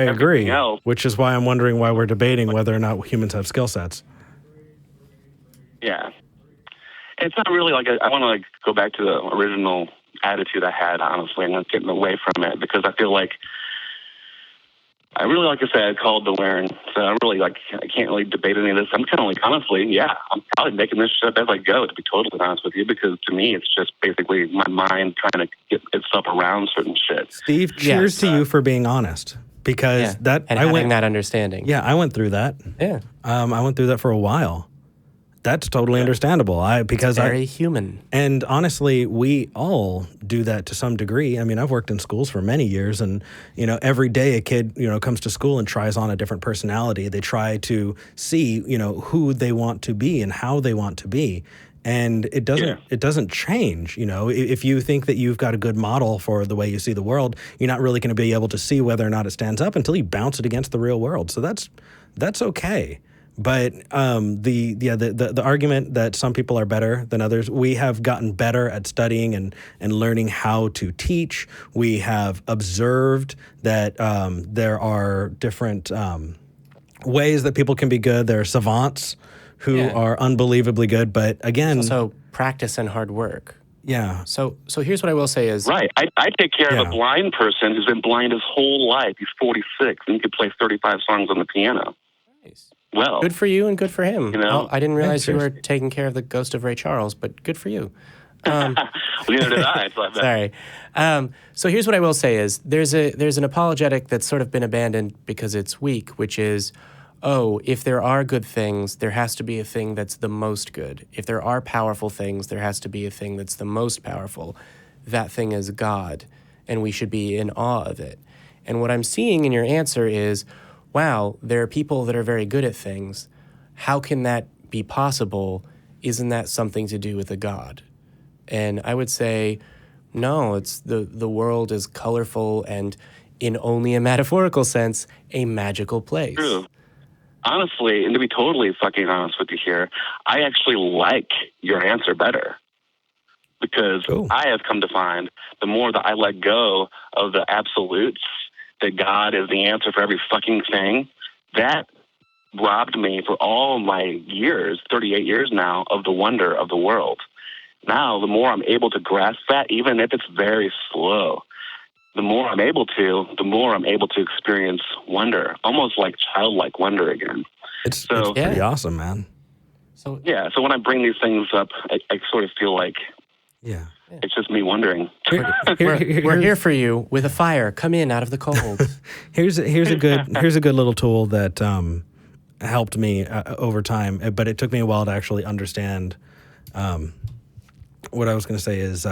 Speaker 1: agree, which is why I'm wondering why we're debating whether or not humans have skill sets.
Speaker 6: Yeah. It's not really like I want to go back to the original attitude I had, honestly, and not getting away from it, because I feel like I really, like I said, I called to learn. So I'm really I can't really debate any of this. I'm kind of honestly, yeah, I'm probably making this shit up as I go, to be totally honest with you, because to me, it's just basically my mind trying to get itself around certain shit.
Speaker 1: Steve, cheers to you for being honest, because
Speaker 2: having that understanding.
Speaker 1: Yeah, I went through that.
Speaker 2: Yeah.
Speaker 1: I went through that for a while. That's totally understandable. It's
Speaker 2: very human.
Speaker 1: And honestly, we all do that to some degree. I mean, I've worked in schools for many years, and every day a kid comes to school and tries on a different personality. They try to see who they want to be and how they want to be, and it doesn't change. If you think that you've got a good model for the way you see the world, you're not really going to be able to see whether or not it stands up until you bounce it against the real world. So that's okay. But the argument that some people are better than others, we have gotten better at studying and learning how to teach. We have observed that there are different ways that people can be good. There are savants who are unbelievably good, but again...
Speaker 2: It's also practice and hard work.
Speaker 1: Yeah.
Speaker 2: So here's what I will say is...
Speaker 6: Right. I take care of a blind person who's been blind his whole life. He's 46, and he could play 35 songs on the piano.
Speaker 2: Nice.
Speaker 6: Well,
Speaker 2: good for you and good for him. I didn't realize you were taking care of the ghost of Ray Charles, but good for you.
Speaker 6: Neither did I. So
Speaker 2: Sorry. So here's what I will say is there's an apologetic that's sort of been abandoned because it's weak, which is, if there are good things, there has to be a thing that's the most good. If there are powerful things, there has to be a thing that's the most powerful. That thing is God, and we should be in awe of it. And what I'm seeing in your answer is, wow, there are people that are very good at things. How can that be possible? Isn't that something to do with a God? And I would say, no, it's the world is colorful and, in only a metaphorical sense, a magical place.
Speaker 6: True. Honestly, and to be totally fucking honest with you here, I actually like your answer better. Because I have come to find the more that I let go of the absolutes, that God is the answer for every fucking thing, that robbed me for all my years, 38 years now, of the wonder of the world. Now, the more I'm able to grasp that, even if it's very slow, the more I'm able to experience wonder, almost like childlike wonder again.
Speaker 1: It's pretty awesome, man.
Speaker 6: So when I bring these things up, I sort of feel like it's just me wondering.
Speaker 2: We're here for you with a fire. Come in out of the cold.
Speaker 1: Here's a good little tool that helped me over time, but it took me a while to actually understand. What I was going to say is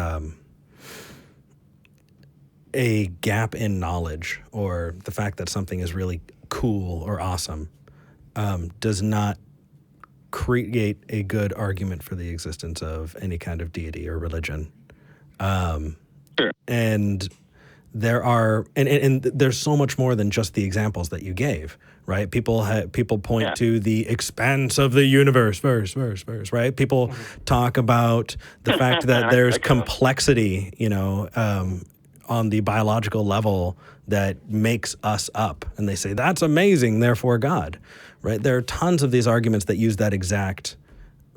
Speaker 1: a gap in knowledge, or the fact that something is really cool or awesome, does not create a good argument for the existence of any kind of deity or religion.
Speaker 6: Sure.
Speaker 1: And there are, and there's so much more than just the examples that you gave, right? People point to the expanse of the universe, verse, right? People talk about the fact that there's complexity, on the biological level that makes us up. And they say, that's amazing, therefore God, right? There are tons of these arguments that use that exact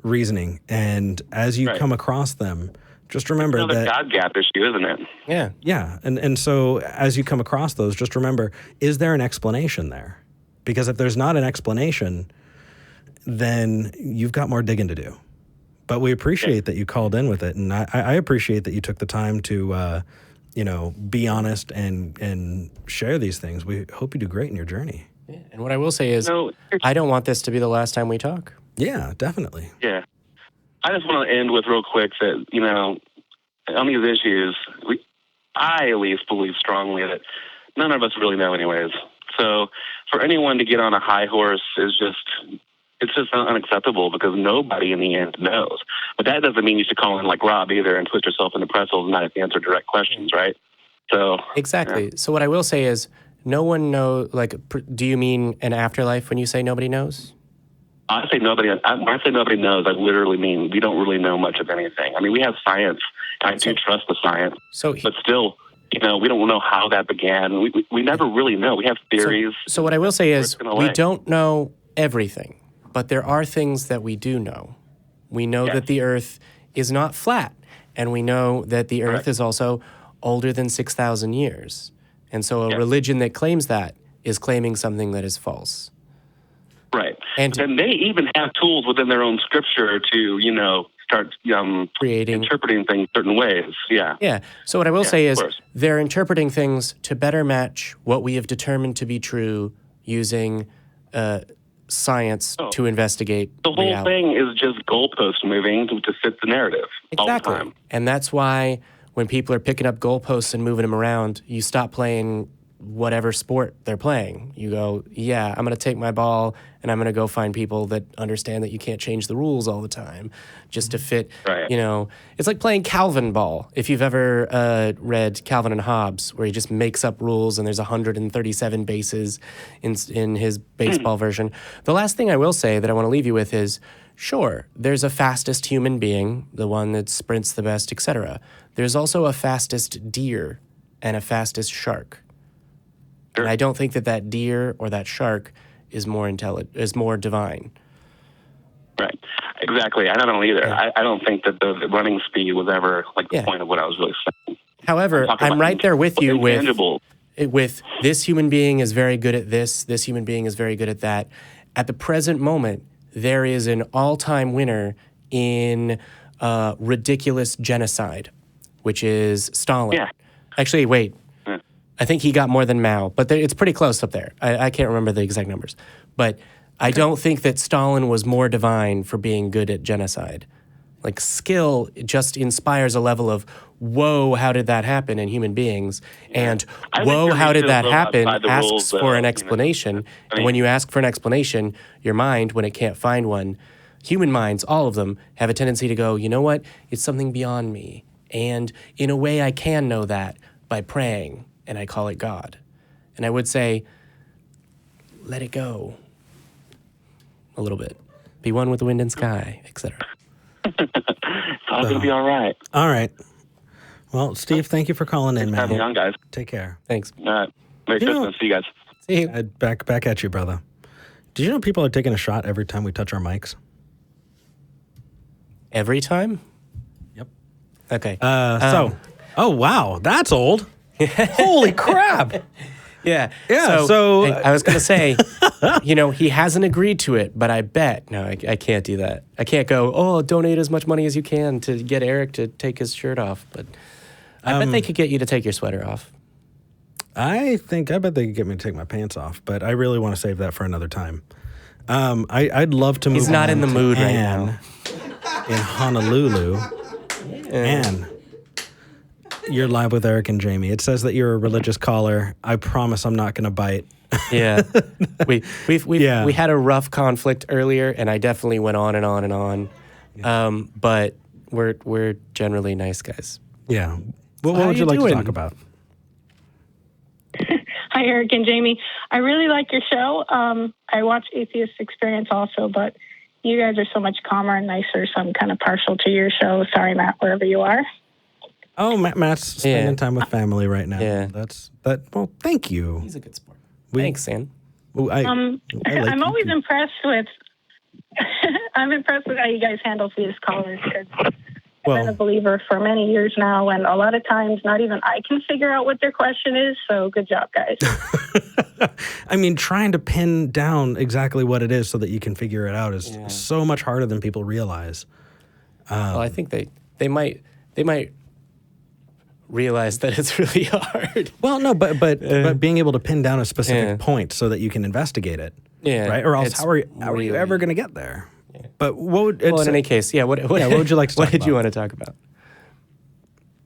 Speaker 1: reasoning. And as you come across them, just remember
Speaker 6: that... It's
Speaker 1: another
Speaker 6: God gap issue, isn't it?
Speaker 2: Yeah.
Speaker 1: Yeah. And so as you come across those, just remember, is there an explanation there? Because if there's not an explanation, then you've got more digging to do. But we appreciate that you called in with it. And I appreciate that you took the time to, be honest and share these things. We hope you do great in your journey.
Speaker 2: Yeah. And what I will say is, I don't want this to be the last time we talk.
Speaker 1: Yeah, definitely.
Speaker 6: Yeah. I just want to end with real quick that, on these issues, I at least believe strongly that none of us really know anyways. So for anyone to get on a high horse it's just unacceptable, because nobody in the end knows. But that doesn't mean you should call in like Rob either and twist yourself into pretzels and not answer direct questions, right? So
Speaker 2: exactly. Yeah. So what I will say is, no one knows. Like, do you mean an afterlife when you say nobody knows?
Speaker 6: I say nobody. When I say nobody knows, I literally mean we don't really know much of anything. I mean, we have science, and I do trust the science. But still, we don't know how that began. We never really know. We have theories.
Speaker 2: So what I will say is, we don't know everything, but there are things that we do know. We know that the Earth is not flat, and we know that the Earth is also older than 6,000 years. And so a religion that claims that is claiming something that is false.
Speaker 6: Right.
Speaker 2: And
Speaker 6: they even have tools within their own scripture to, start
Speaker 2: creating,
Speaker 6: interpreting things certain ways. Yeah.
Speaker 2: Yeah. So what I will say is
Speaker 6: course.
Speaker 2: they're interpreting things to better match what we have determined to be true using science to investigate
Speaker 6: the whole
Speaker 2: reality.
Speaker 6: thing is just goalpost moving to fit the narrative all the time.
Speaker 2: And that's why when people are picking up goalposts and moving them around, you stop playing whatever sport they're playing. You go, yeah, I'm going to take my ball and I'm going to go find people that understand that you can't change the rules all the time just to fit,
Speaker 6: Right.
Speaker 2: It's like playing Calvin ball. If you've ever read Calvin and Hobbes, where he just makes up rules and there's 137 bases in his baseball version. The last thing I will say that I want to leave you with is, sure, there's a fastest human being, the one that sprints the best, etc. There's also a fastest deer and a fastest shark.
Speaker 6: Sure.
Speaker 2: And I don't think that deer or that shark is more divine.
Speaker 6: Right. Exactly. I don't either.
Speaker 2: Yeah.
Speaker 6: I don't think that the running speed was ever the point of what I was really saying.
Speaker 2: However, I'm right there with you with this human being is very good at this human being is very good at that. At the present moment, there is an all-time winner in ridiculous genocide, which is Stalin.
Speaker 6: Yeah.
Speaker 2: Actually, wait. I think he got more than Mao, but it's pretty close up there. I can't remember the exact numbers. But I don't think that Stalin was more divine for being good at genocide. Like, skill just inspires a level of, whoa, how did that happen in human beings? And, whoa, how did that happen asks for an explanation. And when you ask for an explanation, your mind, when it can't find one, human minds, all of them, have a tendency to go, you know what? It's something beyond me. And in a way, I can know that by praying. And I call it God. And I would say, let it go a little bit. Be one with the wind and sky, etc.
Speaker 6: It's all going to be all right.
Speaker 1: All right. Well, Steve, thank you for calling in, man.
Speaker 6: Have me on, guys.
Speaker 1: Take care.
Speaker 2: Thanks.
Speaker 6: All right. Merry Christmas. See you guys.
Speaker 2: See you.
Speaker 1: Back at you, brother. Did you know people are taking a shot every time we touch our mics?
Speaker 2: Every time?
Speaker 1: Yep.
Speaker 2: Okay.
Speaker 1: Oh, wow. That's old. Holy crap.
Speaker 2: Yeah.
Speaker 1: So
Speaker 2: I was going to say, he hasn't agreed to it, but I bet. No, I can't do that. I can't go, donate as much money as you can to get Eric to take his shirt off. But I bet they could get you to take your sweater off.
Speaker 1: I bet they could get me to take my pants off, but I really want to save that for another time. I'd love to move on.
Speaker 2: He's not in the mood right now.
Speaker 1: In Honolulu. Anne, you're live with Eric and Jamie. It says that you're a religious caller. I promise I'm not going to bite.
Speaker 2: Yeah. We had a rough conflict earlier, and I definitely went on and on and on. Yeah. But we're generally nice guys.
Speaker 1: Yeah. What would you like to talk about?
Speaker 7: Hi, Eric and Jamie. I really like your show. I watch Atheist Experience also, but you guys are so much calmer and nicer, so I'm kind of partial to your show. Sorry, Matt, wherever you are.
Speaker 1: Oh, Matt's spending time with family right now.
Speaker 2: Yeah.
Speaker 1: Well, thank you.
Speaker 2: He's a good sport. Thanks, Sam.
Speaker 7: I'm always impressed with I'm impressed with how you guys handle theist callers, because I've been a believer for many years now, and a lot of times not even I can figure out what their question is, so good job, guys.
Speaker 1: I mean, trying to pin down exactly what it is so that you can figure it out is so much harder than people realize.
Speaker 2: Well, I think they might realize that it's really hard.
Speaker 1: Well, no, but being able to pin down a specific point so that you can investigate it, right? Or else, how are you ever going to get there? Yeah. But
Speaker 2: in any case, what would you like to talk about? What did you want to talk about?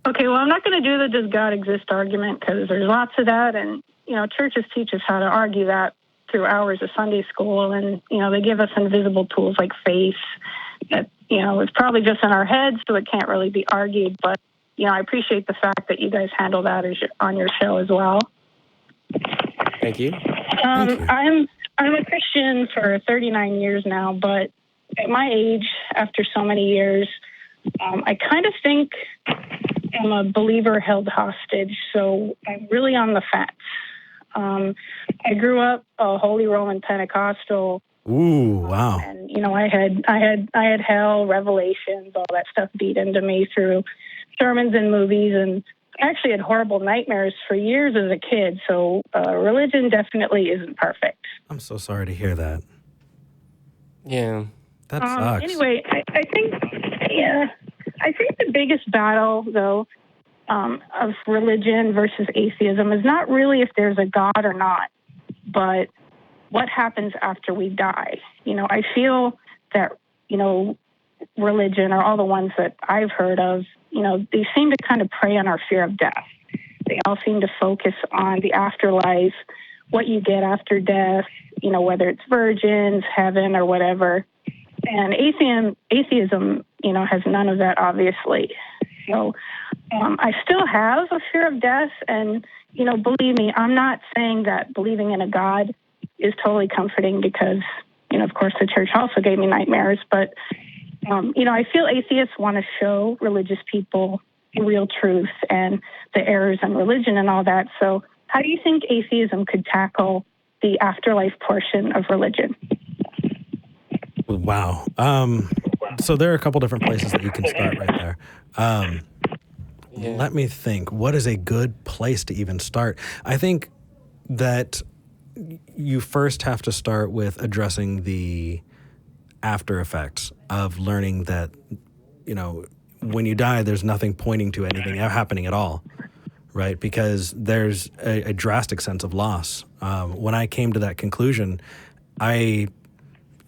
Speaker 7: Okay, well, I'm not going to do the does God exist argument, because there's lots of that, and churches teach us how to argue that through hours of Sunday school, and they give us invisible tools like faith that it's probably just in our heads, so it can't really be argued, but I appreciate the fact that you guys handle that on your show as well.
Speaker 2: Thank you.
Speaker 7: I'm a Christian for 39 years now, but at my age, after so many years, I kind of think I'm a believer held hostage, so I'm really on the fence. I grew up a Holy Roman Pentecostal.
Speaker 1: Ooh, wow!
Speaker 7: And I had hell, revelations, all that stuff beat into me through sermons and movies, and actually had horrible nightmares for years as a kid. So religion definitely isn't perfect.
Speaker 1: I'm so sorry to hear that.
Speaker 2: Yeah.
Speaker 1: That sucks.
Speaker 7: Anyway, I think the biggest battle, though, of religion versus atheism is not really if there's a God or not, but what happens after we die. I feel that, religion, or all the ones that I've heard of, they seem to kind of prey on our fear of death. They all seem to focus on the afterlife, what you get after death, whether it's virgins, heaven, or whatever. And atheism, has none of that, obviously. So I still have a fear of death. And, believe me, I'm not saying that believing in a God is totally comforting because, of course, the church also gave me nightmares. But, I feel atheists want to show religious people the real truth and the errors in religion and all that. So how do you think atheism could tackle the afterlife portion of religion?
Speaker 1: Wow. So there are a couple different places that you can start right there. Let me think. What is a good place to even start? I think that you first have to start with addressing the after effects of learning that, when you die, there's nothing pointing to anything happening at all, right? Because there's a drastic sense of loss. When I came to that conclusion, I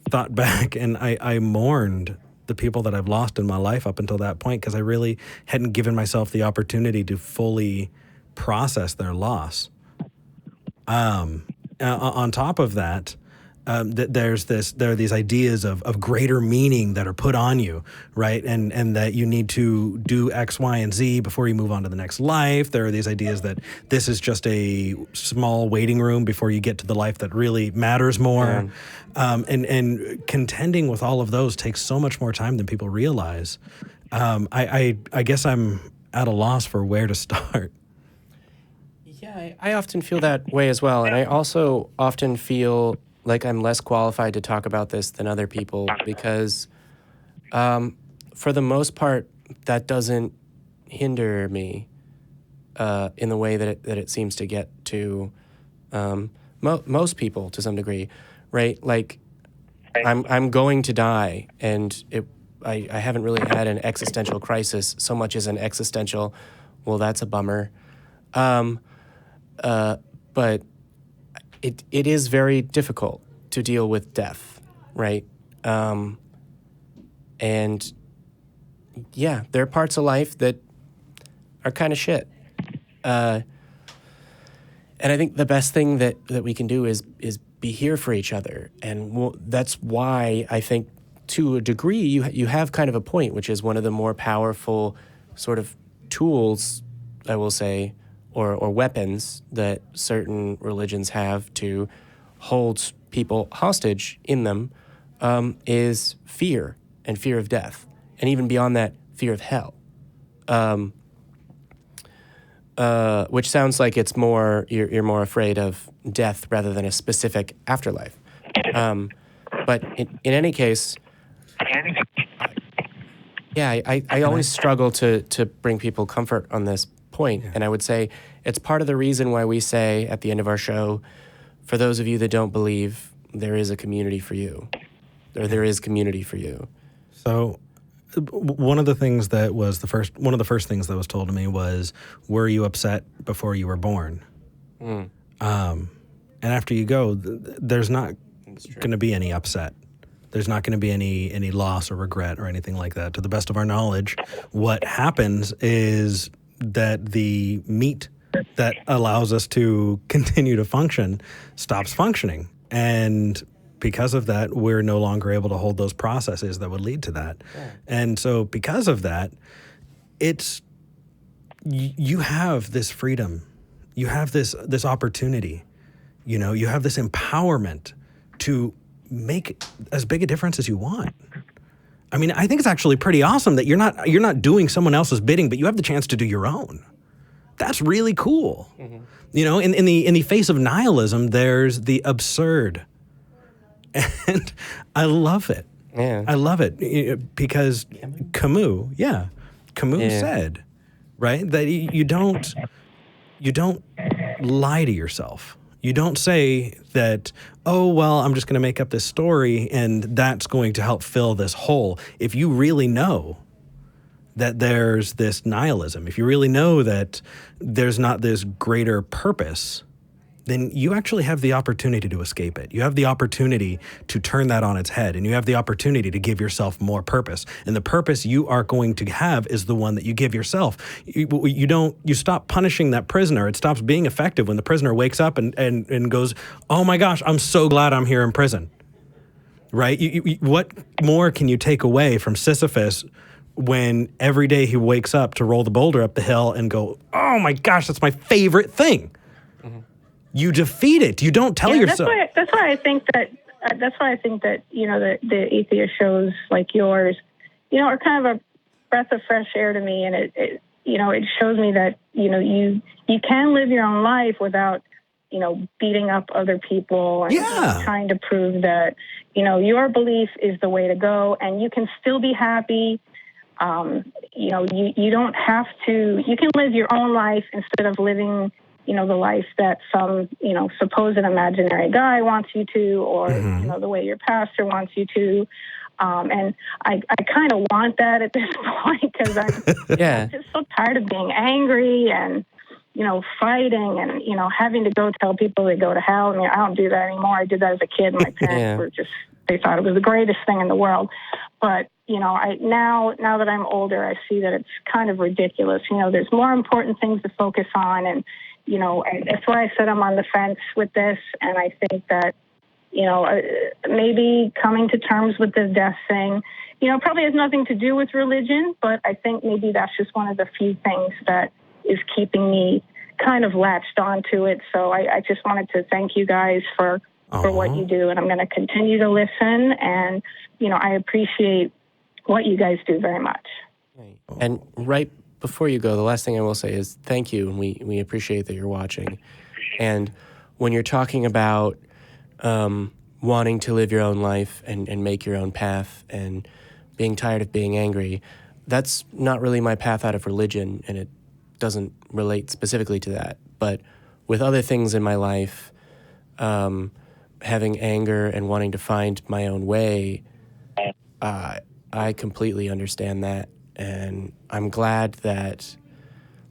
Speaker 1: thought back and I mourned the people that I've lost in my life up until that point because I really hadn't given myself the opportunity to fully process their loss. On top of that, there are these ideas of greater meaning that are put on you, right? And that you need to do X, Y, and Z before you move on to the next life. There are these ideas that this is just a small waiting room before you get to the life that really matters more. And contending with all of those takes so much more time than people realize. I guess I'm at a loss for where to start.
Speaker 2: Yeah, I often feel that way as well. And I also often feel like I'm less qualified to talk about this than other people because for the most part, that doesn't hinder me in the way that it seems to get to most people to some degree, right? Like I'm going to die, and I haven't really had an existential crisis so much as an existential, well, that's a bummer. But it is very difficult to deal with death, right? And yeah, there are parts of life that are kind of shit. And I think the best thing that we can do is be here for each other. And that's why I think to a degree you have kind of a point, which is one of the more powerful sort of tools, I will say, or weapons that certain religions have to hold people hostage in them is fear and fear of death. And even beyond that, fear of hell. Which sounds like it's more, you're more afraid of death rather than a specific afterlife. But in any case, yeah, I always struggle to bring people comfort on this point. Yeah. And I would say it's part of the reason why we say at the end of our show, for those of you that don't believe, there is a community for you. Or there is community for you.
Speaker 1: So one of the things that was one of the first things that was told to me was, were you upset before you were born? And after you go, there's not going to be any upset. There's not going to be any loss or regret or anything like that. To the best of our knowledge, what happens is that the meat that allows us to continue to function stops functioning. And because of that, we're no longer able to hold those processes that would lead to that. Yeah. And so because of that, you have this freedom. You have this opportunity. You know, you have this empowerment to make as big a difference as you want. I mean, I think it's actually pretty awesome that you're not doing someone else's bidding, but you have the chance to do your own. That's really cool. Mm-hmm. You know, in the face of nihilism, there's the absurd. And I love it. Yeah. I love it because Camus said, right? That you don't lie to yourself. You don't say that, oh, well, I'm just going to make up this story and that's going to help fill this hole. If you really know that there's this nihilism, if you really know that there's not this greater purpose, then you actually have the opportunity to escape it. You have the opportunity to turn that on its head, and you have the opportunity to give yourself more purpose. And the purpose you are going to have is the one that you give yourself. You stop punishing that prisoner. It stops being effective when the prisoner wakes up and goes, oh my gosh, I'm so glad I'm here in prison, right? What more can you take away from Sisyphus when every day he wakes up to roll the boulder up the hill and go, oh my gosh, that's my favorite thing? You defeat it. You don't tell yourself.
Speaker 7: That's why I think that the atheist shows like yours, are kind of a breath of fresh air to me, and it shows me that you can live your own life without beating up other people and trying to prove that your belief is the way to go, and you can still be happy. You don't have to. You can live your own life instead of living the life that some, supposed imaginary guy wants you to, or, the way your pastor wants you to. And I kind of want that at this point because I'm just so tired of being angry and, fighting and, having to go tell people they go to hell. I mean, I don't do that anymore. I did that as a kid. My parents were they thought it was the greatest thing in the world. But, now that I'm older, I see that it's kind of ridiculous. There's more important things to focus on, and that's why I said I'm on the fence with this. And I think that, maybe coming to terms with this death thing, probably has nothing to do with religion, but I think maybe that's just one of the few things that is keeping me kind of latched onto it. So I just wanted to thank you guys for what you do. And I'm going to continue to listen. And, I appreciate what you guys do very much.
Speaker 2: And right before you go, the last thing I will say is thank you, and we appreciate that you're watching. And when you're talking about wanting to live your own life and make your own path and being tired of being angry, that's not really my path out of religion, and it doesn't relate specifically to that. But with other things in my life, having anger and wanting to find my own way, I completely understand that. And I'm glad that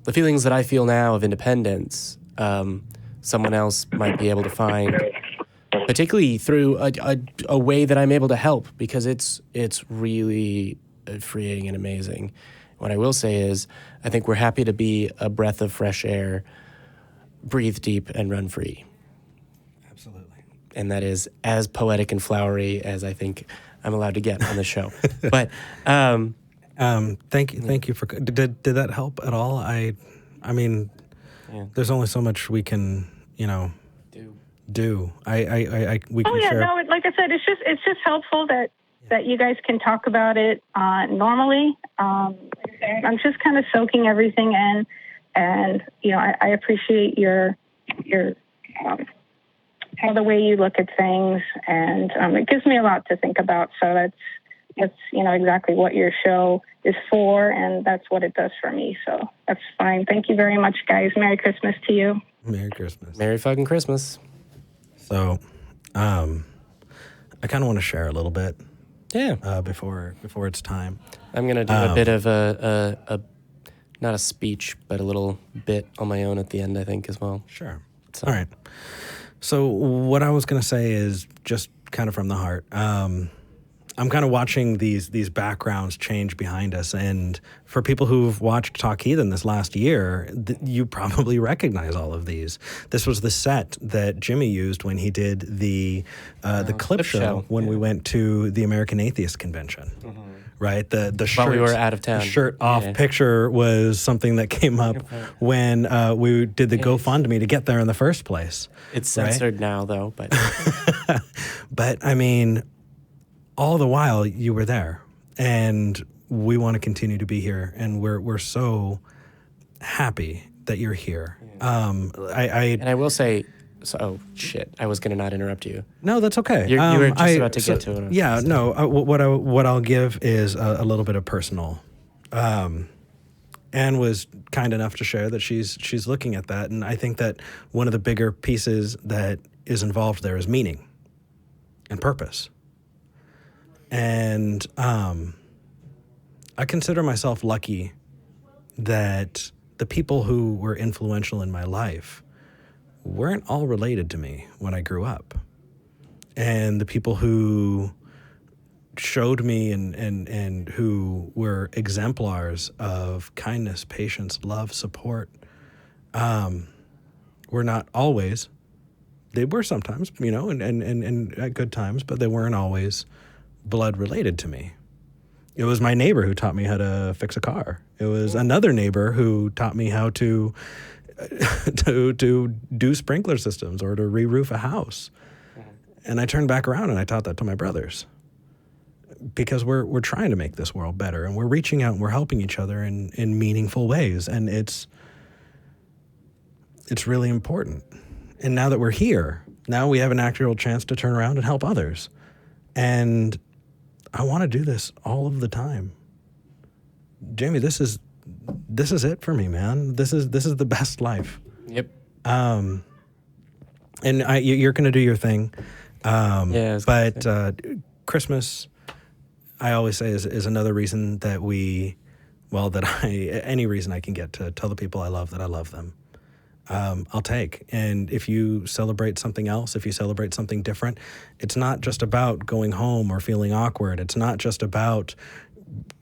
Speaker 2: the feelings that I feel now of independence, someone else might be able to find, particularly through a way that I'm able to help, because it's really freeing and amazing. What I will say is, I think we're happy to be a breath of fresh air, breathe deep and run free. Absolutely. And that is as poetic and flowery as I think I'm allowed to get on the show. But thank you for. Did that help at all? I mean, there's only so much we can do. We can share.
Speaker 7: No, like I said, it's just helpful that you guys can talk about it normally. I'm just kind of soaking everything in, and I appreciate your how the way you look at things, and it gives me a lot to think about. So that's exactly what your show is for, and that's what it does for me. So that's fine. Thank you very much, guys. Merry Christmas to you.
Speaker 1: Merry Christmas.
Speaker 2: Merry fucking Christmas.
Speaker 1: So, I kind of want to share a little bit.
Speaker 2: Yeah.
Speaker 1: Before it's time.
Speaker 2: I'm gonna do a bit of a not a speech, but a little bit on my own at the end, I think, as well.
Speaker 1: Sure. So. All right. So what I was gonna say is just kind of from the heart. I'm kind of watching these backgrounds change behind us, and for people who've watched Talk Heathen this last year, you probably recognize all of these. This was the set that Jimmy used when he did the clip show when we went to the American Atheist Convention. Mm-hmm. Right, the shirt.
Speaker 2: While we were out of town.
Speaker 1: The shirt off picture was something that came up when we did the GoFundMe to get there in the first place.
Speaker 2: It's censored now, though, but
Speaker 1: but I mean, all the while you were there, and we want to continue to be here, and we're so happy that you're here. And
Speaker 2: I will say. So, oh shit! I was gonna not interrupt you.
Speaker 1: No, that's okay.
Speaker 2: You were just about to get to it.
Speaker 1: Yeah, no. What I'll give is a little bit of personal, and Anne was kind enough to share that she's looking at that, and I think that one of the bigger pieces that is involved there is meaning and purpose. And I consider myself lucky that the people who were influential in my life weren't all related to me when I grew up. And the people who showed me and who were exemplars of kindness, patience, love, support, were not always. They were sometimes, and at good times, but they weren't always blood related to me. It was my neighbor who taught me how to fix a car. It was another neighbor who taught me how to do sprinkler systems or to re-roof a house. And I turned back around and I taught that to my brothers. Because we're trying to make this world better, and we're reaching out and we're helping each other in meaningful ways, and it's really important. And now that we're here, now we have an actual chance to turn around and help others. And I want to do this all of the time. Jamie, this is it for me, man. This is the best life.
Speaker 2: Yep.
Speaker 1: And you're going to do your thing. But Christmas, I always say, is another reason that any reason I can get to tell the people I love that I love them, I'll take. And if you celebrate something else, if you celebrate something different, it's not just about going home or feeling awkward. It's not just about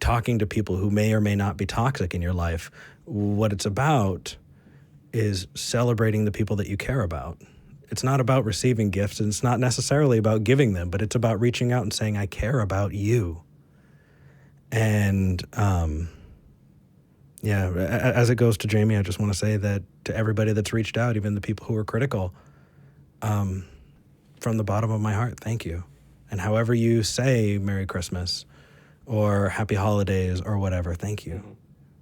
Speaker 1: talking to people who may or may not be toxic in your life. What it's about is celebrating the people that you care about. It's not about receiving gifts, and it's not necessarily about giving them, but it's about reaching out and saying, I care about you. And as it goes to Jamie, I just want to say that to everybody that's reached out, even the people who are critical, from the bottom of my heart, thank you. And however you say Merry Christmas or Happy Holidays or whatever, thank you.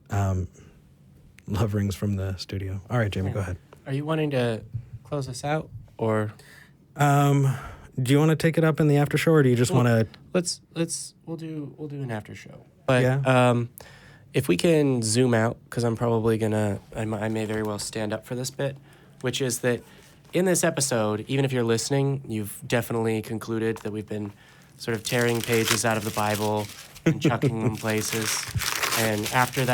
Speaker 1: Love rings from the studio. All right, Jamie, go ahead.
Speaker 2: Are you wanting to close us out, or
Speaker 1: do you want to take it up in the after show, or do you just want to?
Speaker 2: We'll do an after show. But if we can zoom out, because I'm probably I may very well stand up for this bit, which is that in this episode, even if you're listening, you've definitely concluded that we've been sort of tearing pages out of the Bible and chucking them places. And after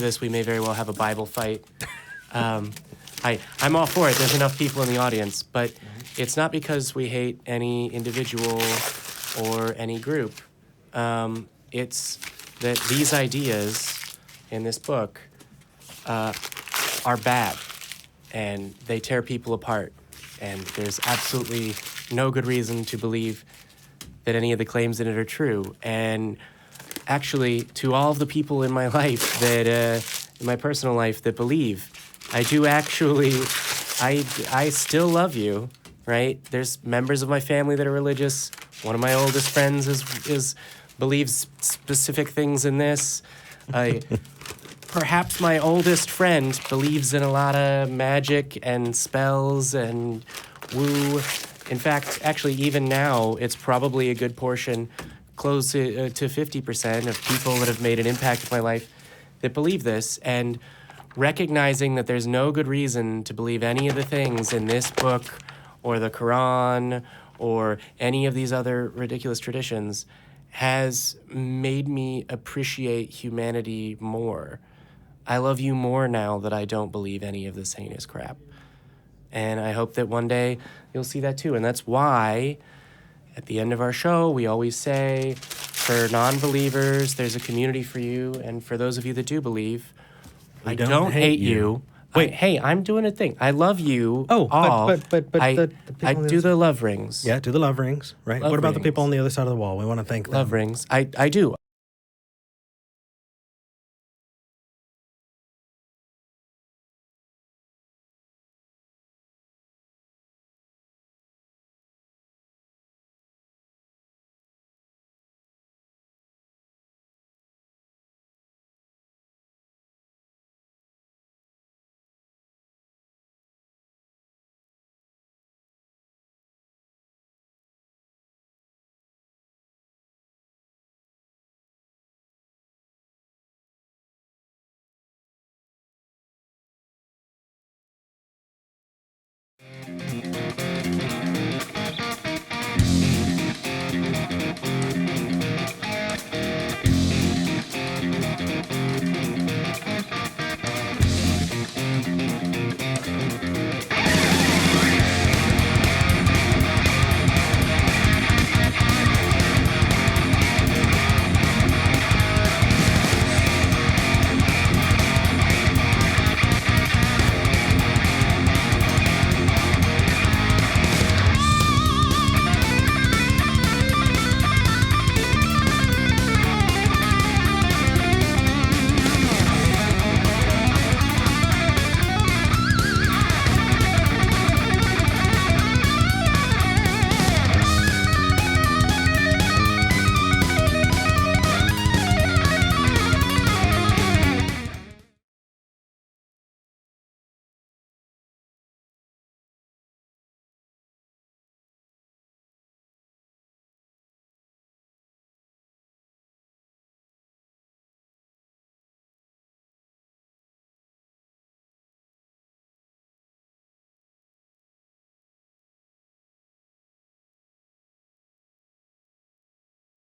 Speaker 2: this, we may very well have a Bible fight. I'm all for it. There's enough people in the audience, but it's not because we hate any individual or any group. It's that these ideas in this book are bad, and they tear people apart. And there's absolutely no good reason to believe that any of the claims in it are true. And actually, to all of the people in my life that, in my personal life, that believe, I do actually, I still love you, right? There's members of my family that are religious. One of my oldest friends believes specific things in this. Perhaps my oldest friend believes in a lot of magic and spells and woo. In fact, actually, even now, it's probably a good portion, close to 50% of people that have made an impact in my life that believe this. And recognizing that there's no good reason to believe any of the things in this book or the Quran or any of these other ridiculous traditions has made me appreciate humanity more. I love you more now that I don't believe any of this heinous crap. And I hope that one day you'll see that too. And that's why at the end of our show, we always say, for non-believers, there's a community for you. And for those of you that do believe, I don't hate you.
Speaker 1: Wait,
Speaker 2: hey, I'm doing a thing. I love you.
Speaker 1: Oh,
Speaker 2: all.
Speaker 1: but
Speaker 2: I do the love rings.
Speaker 1: Yeah, do the love rings, right?
Speaker 2: Love
Speaker 1: what about
Speaker 2: rings.
Speaker 1: the people on the other side of the wall? We want to thank them.
Speaker 2: Love rings. I do.